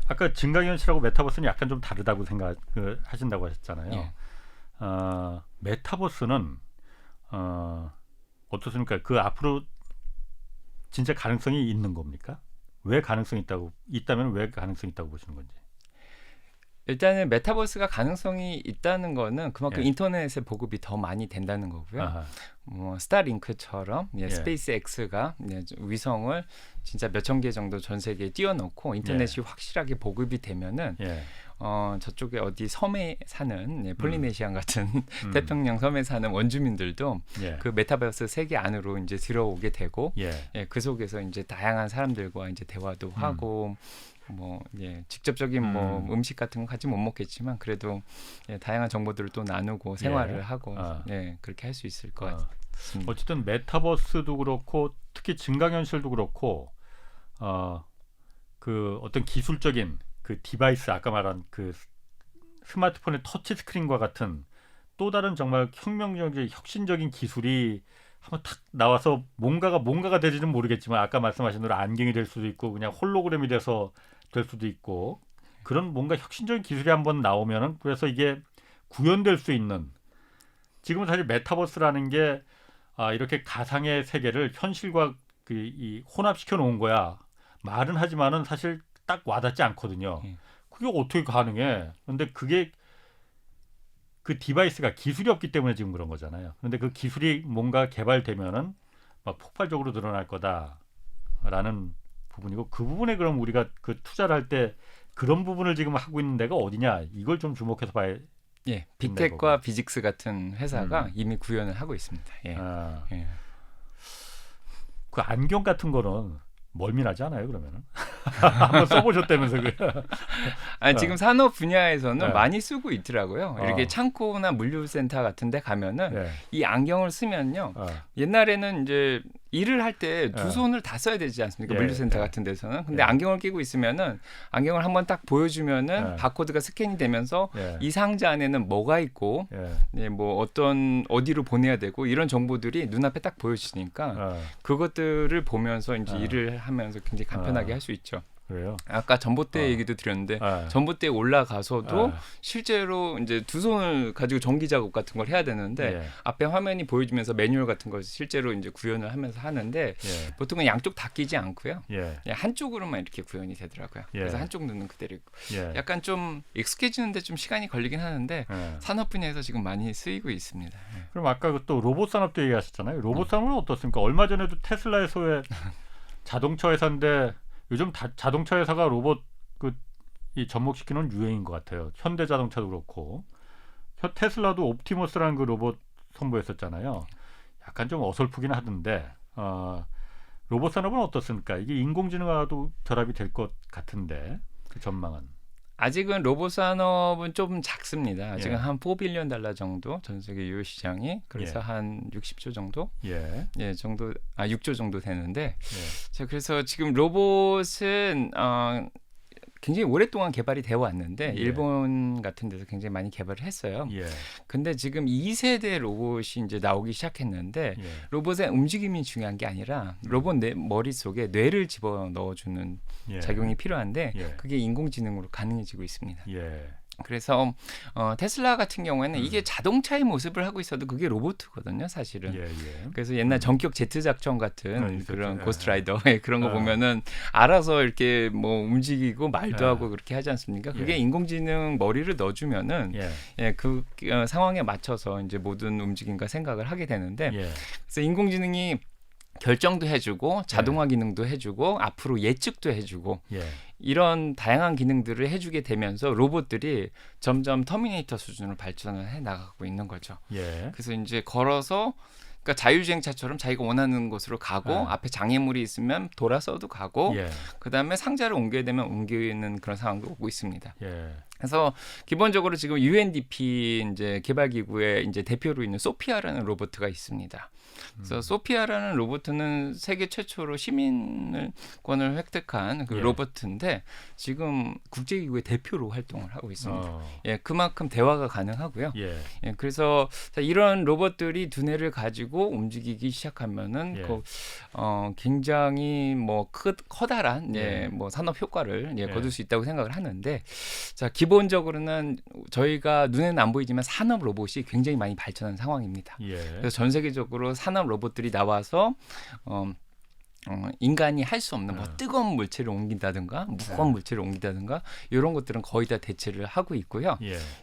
아까 증강현실하고 메타버스는 약간 좀 다르다고 생각하신다고 하셨잖아요. 메타버스는 어떻습니까? 그 앞으로 진짜 가능성이 있는 겁니까? 왜 가능성이 있다면 왜 가능성이 있다고 보시는 건지? 일단은 메타버스가 가능성이 있다는 거는 그만큼 인터넷의 보급이 더 많이 된다는 거고요. 뭐 스타링크처럼 스페이스 X가 위성을 진짜 몇천 개 정도 전 세계에 띄워놓고 인터넷이 확실하게 보급이 되면은 저쪽에 어디 섬에 사는 폴리네시안 같은 태평양 섬에 사는 원주민들도 그 메타버스 세계 안으로 이제 들어오게 되고 그 속에서 이제 다양한 사람들과 이제 대화도 하고 뭐 직접적인 뭐 음식 같은 건 같이 못 먹겠지만 그래도 다양한 정보들을 또 나누고 생활을 하고 그렇게 할 수 있을 것 같습니다. 어쨌든 메타버스도 그렇고 특히 증강현실도 그렇고 그 어떤 기술적인 그 디바이스 아까 말한 그 스마트폰의 터치 스크린과 같은 또 다른 정말 혁명적인 혁신적인 기술이 한번 탁 나와서 뭔가가 될지는 모르겠지만 아까 말씀하신 대로 안경이 될 수도 있고 그냥 홀로그램이 돼서 될 수도 있고 그런 뭔가 혁신적인 기술이 한번 나오면은 그래서 이게 구현될 수 있는 지금은 사실 메타버스라는 게 이렇게 가상의 세계를 현실과 이 혼합시켜 놓은 거야. 말은 하지만은 사실 딱 와닿지 않거든요. 그게 어떻게 가능해? 근데 그게 그 디바이스가 기술이 없기 때문에 지금 그런 거잖아요. 그런데 그 기술이 뭔가 개발되면은 막 폭발적으로 늘어날 거다라는 부분이고, 그 부분에 그럼 우리가 그 투자를 할 때 그런 부분을 지금 하고 있는 데가 어디냐, 이걸 좀 주목해서 봐야. 예, 빅텍과 비직스 같은 회사가 이미 구현을 하고 있습니다. 예. 예. 그 안경 같은 거는 멀미나지 않아요, 그러면은? 한번 써보셨다면서 그. 지금 산업 분야에서는 많이 쓰고 있더라고요. 이렇게 창고나 물류센터 같은데 가면은 이 안경을 쓰면요. 옛날에는 이제 일을 할 때 두 손을 다 써야 되지 않습니까? 물류센터 같은 데서는. 근데 안경을 끼고 있으면은 안경을 한번 딱 보여주면은 바코드가 스캔이 되면서 이 상자 안에는 뭐가 있고, 뭐 어디로 보내야 되고 이런 정보들이 눈앞에 딱 보여지니까 그것들을 보면서 이제 일을 하면서 굉장히 간편하게 할 수 있죠. 그래요? 아까 전봇대 얘기도 드렸는데 전봇대에 올라가서도 실제로 이제 두 손을 가지고 전기 작업 같은 걸 해야 되는데 앞에 화면이 보여주면서 매뉴얼 같은 걸 실제로 이제 구현을 하면서 하는데 보통은 양쪽 다 끼지 않고요. 한쪽으로만 이렇게 구현이 되더라고요. 그래서 한쪽 눈은 그대로 있고 약간 좀 익숙해지는데 좀 시간이 걸리긴 하는데 산업 분야에서 지금 많이 쓰이고 있습니다. 그럼 아까 또 로봇 산업도 얘기하셨잖아요. 로봇 산업은 어떻습니까? 얼마 전에도 테슬라의 소외 자동차 회사인데 요즘 자동차 회사가 로봇 이 접목시키는 유행인 것 같아요. 현대자동차도 그렇고 테슬라도 옵티머스라는 그 로봇 선보였었잖아요. 약간 좀 어설프긴 하던데 로봇 산업은 어떻습니까? 이게 인공지능과도 결합이 될 것 같은데 그 전망은? 아직은 로봇 산업은 좀 작습니다. 아직은 한 $4빌리언 정도 전 세계 유효 시장이. 그래서 한 60조 정도? 정도 6조 정도 되는데. 자, 그래서 지금 로봇은 굉장히 오랫동안 개발이 되어 왔는데 일본 같은 데서 굉장히 많이 개발을 했어요. 근데 지금 2세대 로봇이 이제 나오기 시작했는데 로봇의 움직임이 중요한 게 아니라 로봇 머릿속에 뇌를 집어넣어 주는 작용이 필요한데 그게 인공지능으로 가능해지고 있습니다. 그래서 테슬라 같은 경우에는 이게 자동차의 모습을 하고 있어도 그게 로봇이거든요, 사실은. 그래서 옛날 전격 제트 작전 같은 그런 고스트라이더 그런 거 보면은 알아서 이렇게 뭐 움직이고 말도 하고 그렇게 하지 않습니까? 그게 인공지능 머리를 넣어주면은 그 상황에 맞춰서 이제 모든 움직임과 생각을 하게 되는데 그래서 인공지능이 결정도 해주고 자동화 기능도 해주고 앞으로 예측도 해주고 이런 다양한 기능들을 해주게 되면서 로봇들이 점점 터미네이터 수준으로 발전을 해 나가고 있는 거죠. 그래서 이제 걸어서 그러니까 자율주행차처럼 자기가 원하는 곳으로 가고 앞에 장애물이 있으면 돌아서도 가고 그다음에 상자를 옮겨야 되면 옮기는 그런 상황도 오고 있습니다. 그래서 기본적으로 지금 UNDP 이제 개발기구의 이제 대표로 있는 소피아라는 로봇가 있습니다. 그래서 소피아라는 로봇은 세계 최초로 시민권을 획득한 그 로봇인데 지금 국제기구의 대표로 활동을 하고 있습니다. 그만큼 대화가 가능하고요. 그래서 이런 로봇들이 두뇌를 가지고 움직이기 시작하면은 굉장히 뭐 커다란 뭐 산업 효과를 거둘 수 있다고 생각을 하는데 자 기본적으로는 저희가 눈에는 안 보이지만 산업 로봇이 굉장히 많이 발전한 상황입니다. 그래서 전 세계적으로 산업 로봇들이 나와서 인간이 할 수 없는 뭐 뜨거운 물체를 옮긴다든가 무거운 물체를 옮긴다든가 이런 것들은 거의 다 대체를 하고 있고요.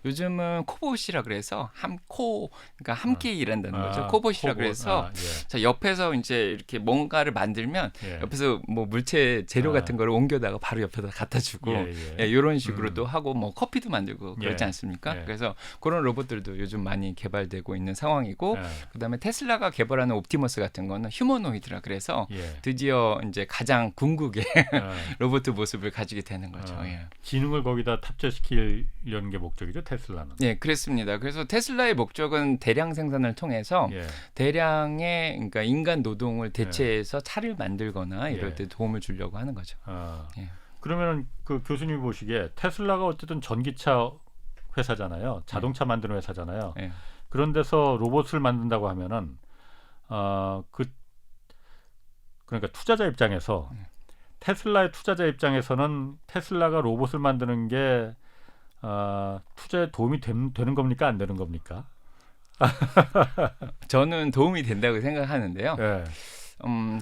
요즘은 코봇이라 그래서 그러니까 함께 일한다는 거죠. 코봇이라 그래서 자 옆에서 이제 이렇게 뭔가를 만들면 옆에서 뭐 물체 재료 같은 거를 옮겨다가 바로 옆에다 갖다 주고 이런 식으로도 하고 뭐 커피도 만들고 그렇지 않습니까? 그래서 그런 로봇들도 요즘 많이 개발되고 있는 상황이고 그다음에 테슬라가 개발하는 옵티머스 같은 거는 휴머노이드라 그래서 드디어 이제 가장 궁극의 로봇 모습을 가지게 되는 거죠. 지능을 거기다 탑재시키려는 게 목적이죠, 테슬라는. 그렇습니다. 그래서 테슬라의 목적은 대량 생산을 통해서 대량의 그러니까 인간 노동을 대체해서 차를 만들거나 이럴 때 도움을 주려고 하는 거죠. 그러면은 그 교수님이 보시기에 테슬라가 어쨌든 전기차 회사잖아요. 자동차 만드는 회사잖아요. 그런 데서 로봇을 만든다고 하면은 그러니까 투자자 입장에서 테슬라의 투자자 입장에서는 테슬라가 로봇을 만드는 게 투자에 도움이 되는 겁니까? 안 되는 겁니까? 저는 도움이 된다고 생각하는데요. 예.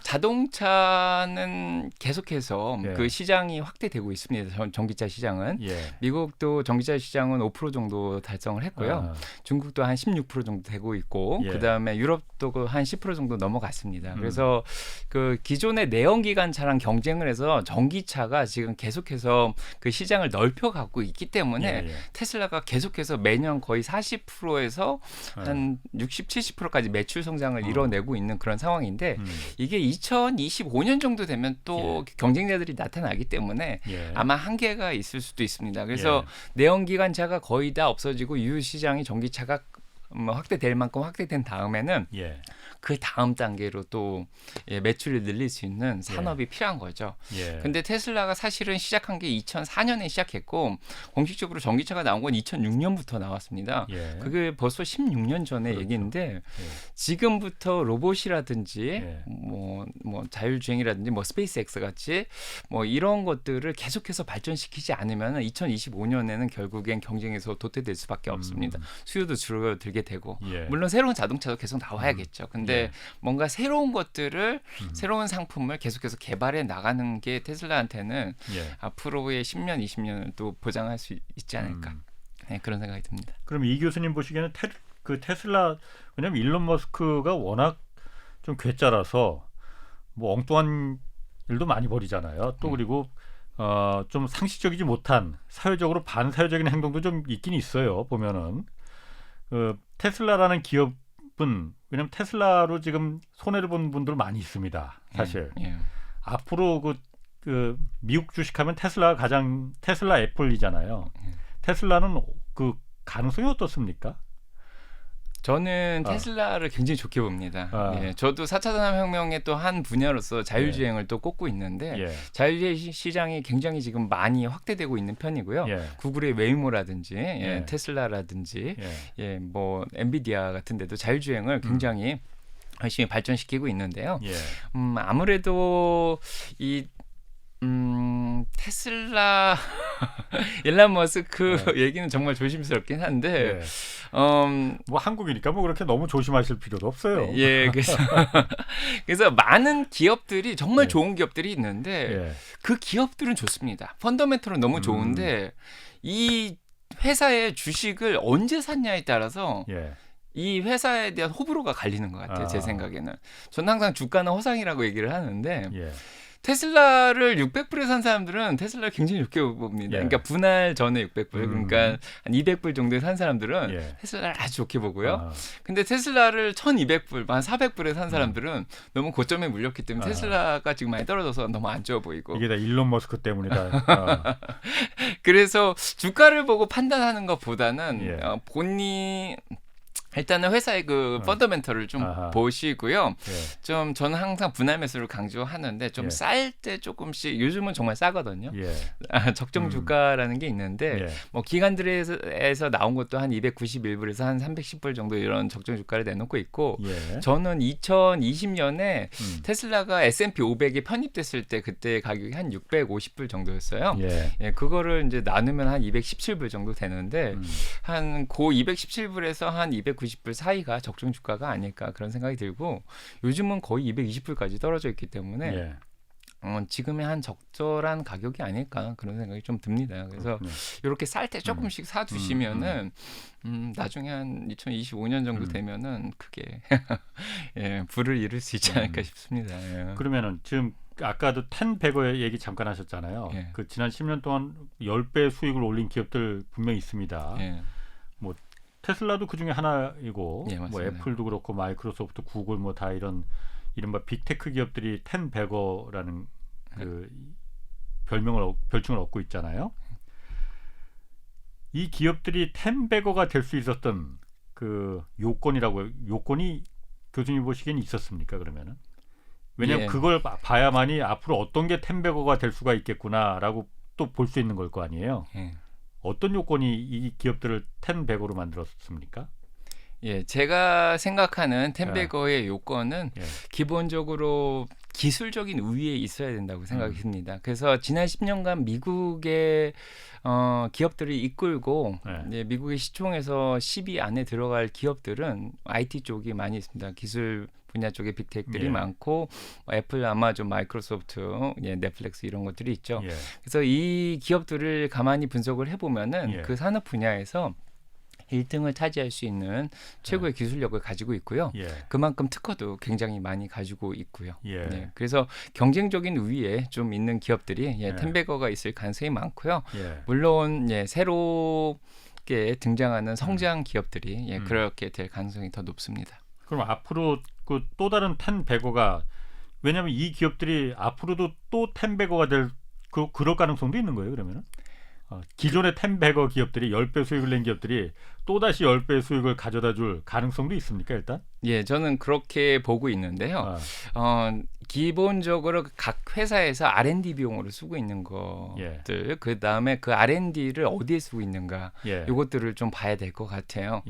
자동차는 계속해서 예. 그 시장이 확대되고 있습니다. 전기차 시장은. 예. 미국도 전기차 시장은 5% 정도 달성을 했고요. 중국도 한 16% 정도 되고 있고, 예. 그다음에 유럽도 한 10% 정도 넘어갔습니다. 그래서 그 기존의 내연기관차랑 경쟁을 해서 전기차가 지금 계속해서 그 시장을 넓혀가고 있기 때문에 예. 테슬라가 계속해서 매년 거의 40%에서 한 60, 70%까지 매출 성장을 이뤄내고 있는 그런 상황인데 이게 2025년 정도 되면 또 경쟁자들이 나타나기 때문에 아마 한계가 있을 수도 있습니다. 그래서 내연기관차가 거의 다 없어지고 유효 시장이 전기차가 확대될 만큼 확대된 다음에는 그 다음 단계로 또 매출을 늘릴 수 있는 산업이 필요한 거죠. 근데 테슬라가 사실은 시작한 게 2004년에 시작했고 공식적으로 전기차가 나온 건 2006년부터 나왔습니다. 그게 벌써 16년 전의 얘기인데 지금부터 로봇이라든지 뭐 자율주행이라든지 뭐 스페이스X 같이 뭐 이런 것들을 계속해서 발전시키지 않으면 2025년에는 결국엔 경쟁에서 도태될 수밖에 없습니다. 수요도 줄어들게 되고 물론 새로운 자동차도 계속 나와야겠죠. 근데 뭔가 새로운 것들을 새로운 상품을 계속해서 개발해 나가는 게 테슬라한테는 앞으로의 10년, 20년을 또 보장할 수 있지 않을까 그런 생각이 듭니다. 그럼 이 교수님 보시기에는 테슬라 왜냐하면 일론 머스크가 워낙 좀 괴짜라서 뭐 엉뚱한 일도 많이 벌이잖아요. 또 그리고 좀 상식적이지 못한 사회적으로 반사회적인 행동도 좀 있긴 있어요. 보면은 테슬라라는 기업은 왜냐하면 테슬라로 지금 손해를 본 분들 많이 있습니다. 사실 앞으로 그 미국 주식하면 테슬라 애플이잖아요. 테슬라는 그 가능성이 어떻습니까? 저는 테슬라를 굉장히 좋게 봅니다. 저도 4차 산업혁명의 또 한 분야로서 자율주행을 또 꼽고 있는데 자율주행 시장이 굉장히 지금 많이 확대되고 있는 편이고요. 구글의 웨이모라든지 테슬라라든지 뭐 엔비디아 같은 데도 자율주행을 굉장히 열심히 발전시키고 있는데요. 아무래도 이 테슬라 일론 머스크 얘기는 정말 조심스럽긴 한데 뭐 한국이니까 뭐 그렇게 너무 조심하실 필요도 없어요. 그래서 많은 기업들이 정말 좋은 기업들이 있는데 그 기업들은 좋습니다. 펀더멘털은 너무 좋은데 이 회사의 주식을 언제 샀냐에 따라서 이 회사에 대한 호불호가 갈리는 것 같아요. 제 생각에는. 저는 항상 주가는 허상이라고 얘기를 하는데 테슬라를 600불에 산 사람들은 테슬라를 굉장히 좋게 봅니다. 그러니까 분할 전에 600불, 그러니까 한 200불 정도에 산 사람들은 테슬라를 아주 좋게 보고요. 근데 테슬라를 1200불, 한 400불에 산 사람들은 너무 고점에 물렸기 때문에 테슬라가 지금 많이 떨어져서 너무 안 좋아 보이고. 이게 다 일론 머스크 때문이다. 그래서 주가를 보고 판단하는 것보다는 본인 일단은 회사의 그 펀더멘털을 좀 보시고요. 좀 저는 항상 분할 매수를 강조하는데 좀 쌀 때 조금씩 요즘은 정말 싸거든요. 적정 주가라는 게 있는데 뭐 기관들에서 나온 것도 한 291불에서 한 310불 정도 이런 적정 주가를 내놓고 있고 저는 2020년에 테슬라가 S&P 500에 편입됐을 때 그때 가격이 한 650불 정도였어요. 그거를 이제 나누면 한 217불 정도 되는데 한 고 217불에서 한 290불 사이가 적정 주가가 아닐까 그런 생각이 들고 요즘은 거의 220불까지 떨어져 있기 때문에 지금의 한 적절한 가격이 아닐까 그런 생각이 좀 듭니다. 그래서 이렇게 쌀 때 조금씩 사두시면은 나중에 한 2025년 정도 되면은 크게 부를 이룰 수 있지 않을까 싶습니다. 그러면은 지금 아까도 10배거 얘기 잠깐 하셨잖아요. 그 지난 10년 동안 10배 수익을 올린 기업들 분명히 있습니다. 뭐 테슬라도 그 중에 하나이고 뭐 애플도 그렇고 마이크로소프트, 구글 뭐 다 이런 이른바 빅테크 기업들이 10배거라는 그 별칭을 얻고 있잖아요. 이 기업들이 10배거가 될 수 있었던 그 요건이 교수님 보시기엔 있었습니까? 그러면은 왜냐하면 그걸 봐야만이 앞으로 어떤 게 10배거가 될 수가 있겠구나라고 또 볼 수 있는 걸 거 아니에요. 어떤 요건이 이 기업들을 10배거로 만들었습니까? 제가 생각하는 10배거의 요건은 기본적으로 기술적인 우위에 있어야 된다고 생각이 듭니다. 그래서 지난 10년간 미국의 기업들이 이끌고 이제 미국의 시총에서 10위 안에 들어갈 기업들은 IT 쪽이 많이 있습니다. 기술 분야 쪽에 빅테크들이 많고 애플, 아마존, 마이크로소프트, 넷플릭스 이런 것들이 있죠. 그래서 이 기업들을 가만히 분석을 해보면은 그 산업 분야에서 1등을 차지할 수 있는 최고의 기술력을 가지고 있고요. 그만큼 특허도 굉장히 많이 가지고 있고요. 그래서 경쟁적인 우위에 좀 있는 기업들이 10배거가 있을 가능성이 많고요. 물론 새롭게 등장하는 성장 기업들이 그렇게 될 가능성이 더 높습니다. 그럼 앞으로 그 또 다른 10배거가 왜냐하면 이 기업들이 앞으로도 또 10배거가 될 그럴 가능성도 있는 거예요. 그러면은 기존의 10배거 기업들이 10배 수익을 낸 기업들이 또다시 10배 수익을 가져다 줄 가능성도 있습니까? 일단? 예, 저는 그렇게 보고 있는데요. 기본적으로 각 회사에서 R&D 비용으로 쓰고 있는 것들, 그다음에 그 R&D를 어디에 쓰고 있는가, 이것들을 좀 봐야 될 것 같아요.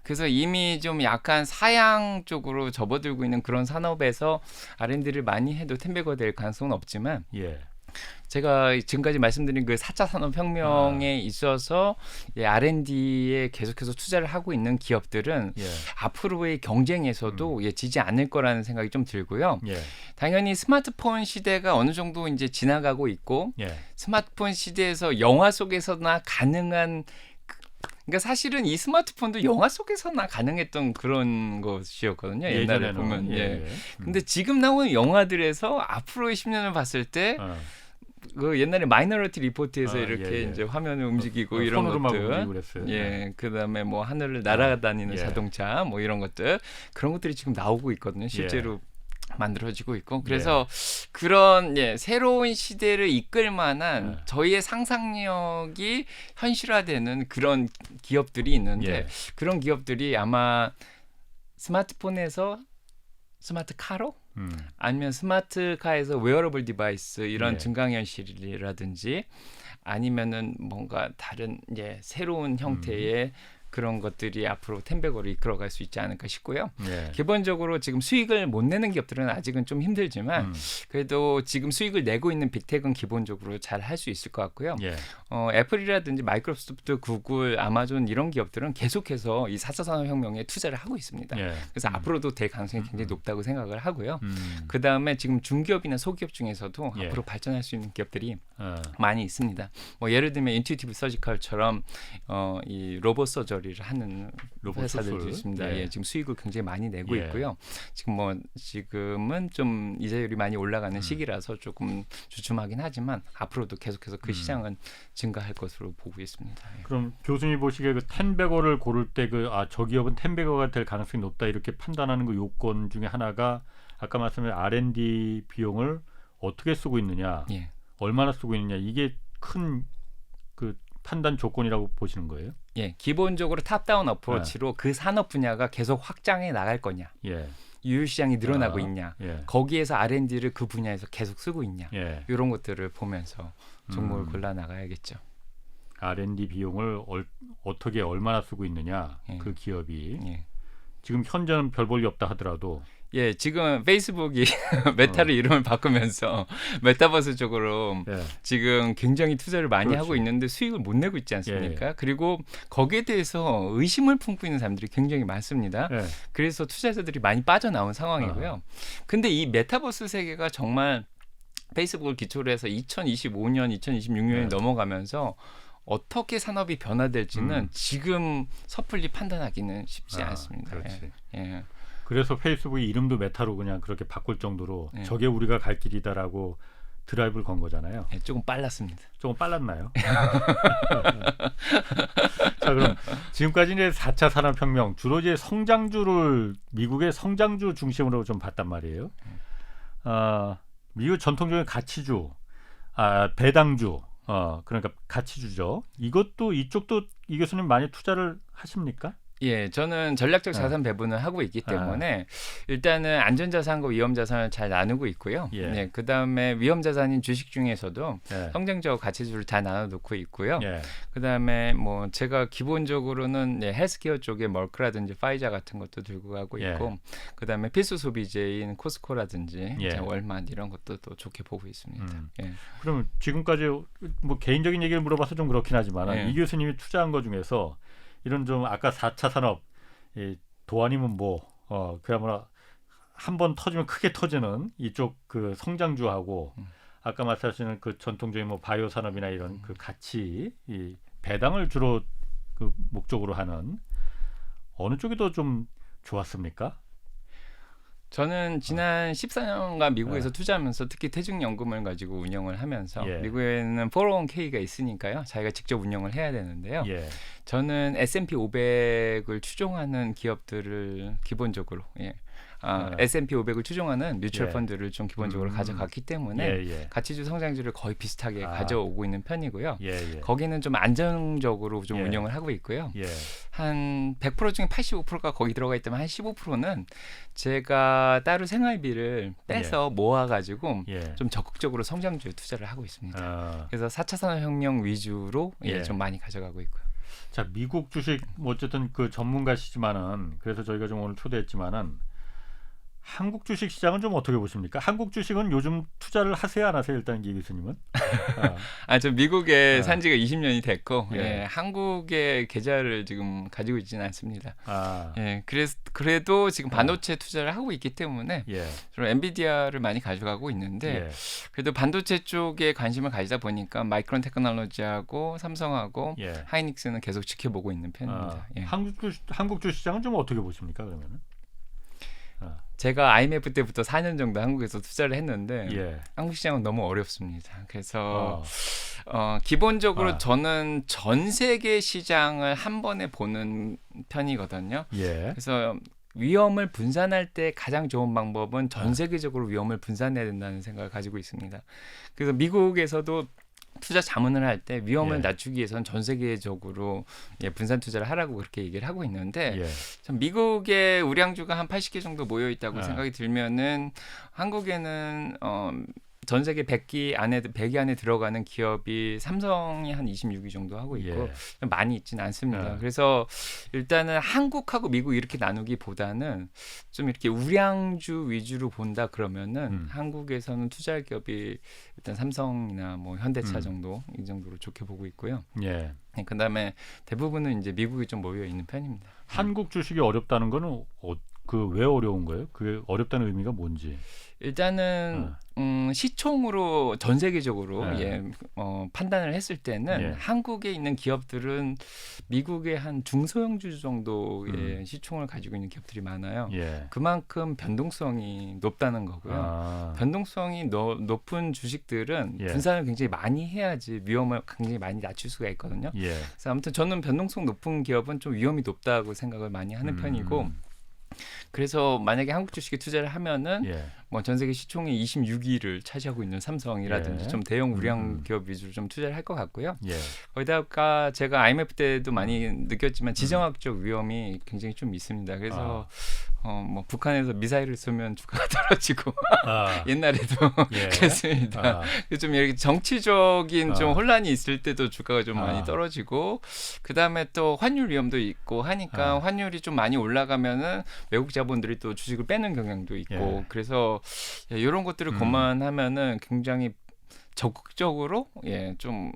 그래서 이미 좀 약간 사양 쪽으로 접어들고 있는 그런 산업에서 R&D를 많이 해도 10배거 될 가능성은 없지만 제가 지금까지 말씀드린 그 4차 산업혁명에 있어서 R&D에 계속해서 투자를 하고 있는 기업들은 앞으로의 경쟁에서도 지지 않을 거라는 생각이 좀 들고요. 당연히 스마트폰 시대가 어느 정도 이제 지나가고 있고 스마트폰 시대에서 영화 속에서나 가능한 그러니까 사실은 이 스마트폰도 영화 속에서나 가능했던 그런 것이었거든요. 옛날에 보면. 근데 지금 나오는 영화들에서 앞으로의 10년을 봤을 때 그 옛날에 마이너리티 리포트에서 이렇게 이제 화면을 움직이고 이런 것들, 그다음에 뭐 하늘을 날아다니는 자동차, 뭐 이런 것들 그런 것들이 지금 나오고 있거든요. 실제로 만들어지고 있고 그래서 그런 새로운 시대를 이끌 만한 저희의 상상력이 현실화되는 그런 기업들이 있는데 그런 기업들이 아마 스마트폰에서 스마트카로 아니면 스마트카에서 웨어러블 디바이스 이런 증강현실이라든지 아니면은 뭔가 다른 새로운 형태의 그런 것들이 앞으로 10배거를 이끌어갈 수 있지 않을까 싶고요. 기본적으로 지금 수익을 못 내는 기업들은 아직은 좀 힘들지만 그래도 지금 수익을 내고 있는 빅테크는 기본적으로 잘 할 수 있을 것 같고요. 애플이라든지 마이크로소프트, 구글, 아마존 이런 기업들은 계속해서 이 4차 산업혁명에 투자를 하고 있습니다. 그래서 앞으로도 될 가능성이 굉장히 높다고 생각을 하고요. 그다음에 지금 중기업이나 소기업 중에서도 앞으로 발전할 수 있는 기업들이 많이 있습니다. 뭐 예를 들면 인투이티브 서지컬처럼 이 로봇 서저리를 하는 회사들도 있습니다. 지금 수익을 굉장히 많이 내고 있고요. 지금은 좀 이자율이 많이 올라가는 시기라서 조금 주춤하긴 하지만 앞으로도 계속해서 그 시장은 증가할 것으로 보고 있습니다. 그럼 교수님 보시기에 그 10배거를 고를 때 저 기업은 10배거가 될 가능성이 높다 이렇게 판단하는 그 요건 중에 하나가 아까 말씀하신 R&D 비용을 어떻게 쓰고 있느냐, 얼마나 쓰고 있느냐 이게 큰 그 판단 조건이라고 보시는 거예요? 기본적으로 탑다운 어프로치로 그 산업 분야가 계속 확장해 나갈 거냐, 유효 시장이 늘어나고 있냐, 거기에서 R&D를 그 분야에서 계속 쓰고 있냐, 이런 것들을 보면서 종목을 골라 나가야겠죠. R&D 비용을 어떻게 얼마나 쓰고 있느냐, 그 기업이 지금 현재는 별 볼일 없다 하더라도 지금 페이스북이 메타를 이름을 바꾸면서 메타버스 쪽으로 지금 굉장히 투자를 많이 하고 있는데 수익을 못 내고 있지 않습니까? 그리고 거기에 대해서 의심을 품고 있는 사람들이 굉장히 많습니다. 그래서 투자자들이 많이 빠져나온 상황이고요. 근데 이 메타버스 세계가 정말 페이스북을 기초로 해서 2025년, 2026년이 넘어가면서 어떻게 산업이 변화될지는 지금 섣불리 판단하기는 쉽지 않습니다. 그래서 페이스북이 이름도 메타로 그냥 그렇게 바꿀 정도로 저게 우리가 갈 길이다라고 드라이브를 건 거잖아요. 조금 빨랐습니다. 조금 빨랐나요? 자, 그럼 지금까지 이제 4차 산업혁명 주로 이제 성장주를 미국의 성장주 중심으로 좀 봤단 말이에요. 미국 전통적인 가치주, 배당주, 그러니까 가치주죠. 이쪽도 이 교수님 많이 투자를 하십니까? 예, 저는 전략적 자산 배분을 하고 있기 때문에 일단은 안전자산과 위험자산을 잘 나누고 있고요. 네, 그다음에 위험자산인 주식 중에서도 성장적 가치주를 다 나눠놓고 있고요. 그다음에 뭐 제가 기본적으로는 헬스케어 쪽에 멀크라든지 파이자 같은 것도 들고 가고 있고 그다음에 필수 소비재인 코스코라든지 월마트 이런 것도 또 좋게 보고 있습니다. 그럼 지금까지 뭐 개인적인 얘기를 물어봐서 좀 그렇긴 하지만 이 교수님이 투자한 것 중에서 이런 좀 아까 4차 산업 도안이면 뭐 그야말로 한 번 터지면 크게 터지는 이쪽 그 성장주하고 아까 말씀하시는 그 전통적인 뭐 바이오 산업이나 이런 그 가치 이 배당을 주로 그 목적으로 하는 어느 쪽이 더 좀 좋았습니까? 저는 지난 14년간 미국에서 투자하면서 특히 퇴직연금을 가지고 운영을 하면서 미국에는 401k가 있으니까요. 자기가 직접 운영을 해야 되는데요. 저는 S&P 500을 추종하는 기업들을 기본적으로 S&P 500을 추종하는 뮤추얼 펀드를 좀 기본적으로 가져갔기 때문에 가치주 성장주를 거의 비슷하게 가져오고 있는 편이고요. 거기는 좀 안정적으로 좀 운영을 하고 있고요. 한 100% 중에 85%가 거기 들어가 있다면 한 15%는 제가 따로 생활비를 빼서 모아가지고 좀 적극적으로 성장주에 투자를 하고 있습니다. 그래서 4차 산업혁명 위주로 좀 많이 가져가고 있고요. 자, 미국 주식 뭐 어쨌든 그 전문가시지만은 그래서 저희가 좀 오늘 초대했지만은 한국 주식 시장은 좀 어떻게 보십니까? 한국 주식은 요즘 투자를 하세요, 안 하세요? 일단 이 교수님은? 저 미국에 산 지가 20년이 됐고 한국의 계좌를 지금 가지고 있지는 않습니다. 그래도 지금 반도체 투자를 하고 있기 때문에 저는 엔비디아를 많이 가져가고 있는데 그래도 반도체 쪽에 관심을 가지다 보니까 마이크론 테크놀로지하고 삼성하고 하이닉스는 계속 지켜보고 있는 편입니다. 한국 주식 시장은 좀 어떻게 보십니까? 그러면은? 제가 IMF 때부터 4년 정도 한국에서 투자를 했는데 한국 시장은 너무 어렵습니다. 그래서 기본적으로 저는 전 세계 시장을 한 번에 보는 편이거든요. 그래서 위험을 분산할 때 가장 좋은 방법은 전 세계적으로 위험을 분산해야 된다는 생각을 가지고 있습니다. 그래서 미국에서도 투자 자문을 할 때 위험을 낮추기 위해서는 전 세계적으로 분산 투자를 하라고 그렇게 얘기를 하고 있는데 참 미국의 우량주가 한 80개 정도 모여 있다고 생각이 들면은 한국에는 전 세계 100개 안에 들어가는 기업이 삼성이 한 26위 정도 하고 있고 많이 있지는 않습니다. 그래서 일단은 한국하고 미국 이렇게 나누기보다는 좀 이렇게 우량주 위주로 본다 그러면은 한국에서는 투자할 기업이 일단 삼성이나 뭐 현대차 정도 이 정도로 좋게 보고 있고요. 그다음에 대부분은 이제 미국이 좀 모여 있는 편입니다. 한국 주식이 어렵다는 거는 그 왜 어려운 거예요? 그게 어렵다는 의미가 뭔지? 일단은 시총으로 전 세계적으로 판단을 했을 때는 한국에 있는 기업들은 미국의 한 중소형주 정도의 시총을 가지고 있는 기업들이 많아요. 그만큼 변동성이 높다는 거고요. 변동성이 높은 주식들은 분산을 굉장히 많이 해야지 위험을 굉장히 많이 낮출 수가 있거든요. 그래서 아무튼 저는 변동성 높은 기업은 좀 위험이 높다고 생각을 많이 하는 편이고 그래서 만약에 한국 주식에 투자를 하면은 뭐 전 세계 시총의 26위를 차지하고 있는 삼성이라든지 좀 대형 우량 기업 위주로 좀 투자를 할 것 같고요. 거기다가 제가 IMF 때도 많이 느꼈지만 지정학적 위험이 굉장히 좀 있습니다. 그래서 뭐 북한에서 미사일을 쏘면 주가가 떨어지고 옛날에도 그랬습니다. 좀 이렇게 정치적인 좀 혼란이 있을 때도 주가가 좀 많이 떨어지고 그다음에 또 환율 위험도 있고 하니까 환율이 좀 많이 올라가면은 외국 자본들이 또 주식을 빼는 경향도 있고 그래서 이런 것들을 감안하면은 굉장히 적극적으로 좀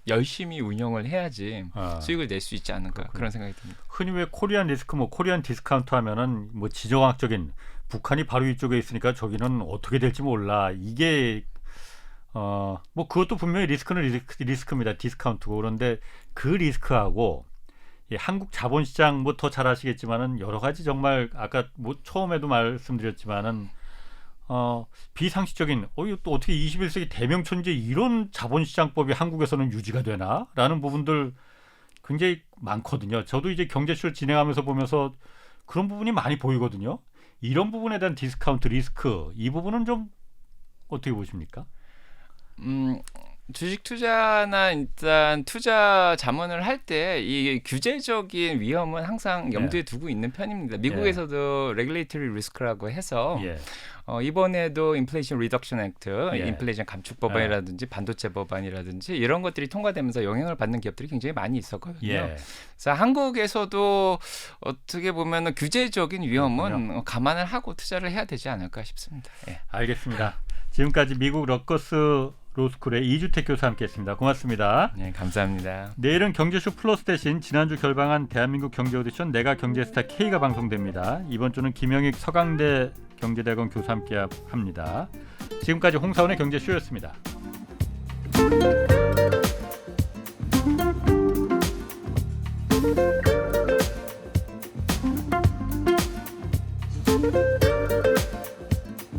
열심히 운영을 해야지 수익을 낼 수 있지 않을까 그런 생각이 듭니다. 흔히 왜 코리안 리스크, 뭐 코리안 디스카운트 하면은 뭐 지정학적인 북한이 바로 이쪽에 있으니까 저기는 어떻게 될지 몰라. 이게 뭐 그것도 분명히 리스크는 리스크입니다. 디스카운트고. 그런데 그 리스크하고 한국 자본시장 뭐 더 잘 아시겠지만은 여러 가지 정말 아까 뭐 처음에도 말씀드렸지만은 비상식적인 이거 또 어떻게 21세기 대명천지 이런 자본시장법이 한국에서는 유지가 되나라는 부분들 굉장히 많거든요. 저도 이제 경제쇼를 진행하면서 보면서 그런 부분이 많이 보이거든요. 이런 부분에 대한 디스카운트 리스크 이 부분은 좀 어떻게 보십니까? 주식 투자나 일단 투자 자문을 할 때 이 규제적인 위험은 항상 염두에 두고 있는 편입니다. 미국에서도 레귤레이터리 리스크라고 해서 이번에도 인플레이션 리덕션 액트, 인플레이션 감축 법안이라든지 반도체 법안이라든지 이런 것들이 통과되면서 영향을 받는 기업들이 굉장히 많이 있었거든요. 그래서 한국에서도 어떻게 보면 규제적인 위험은 감안을 하고 투자를 해야 되지 않을까 싶습니다. 알겠습니다. 지금까지 미국 러커스 로스쿨의 이주택 교수와 함께했습니다. 고맙습니다. 네, 감사합니다. 내일은 경제쇼 플러스 대신 지난주 결방한 대한민국 경제 오디션 내가 경제스타 K가 방송됩니다. 이번 주는 김영익 서강대 경제대학원 교수와 함께합니다. 지금까지 홍사원의 경제쇼였습니다.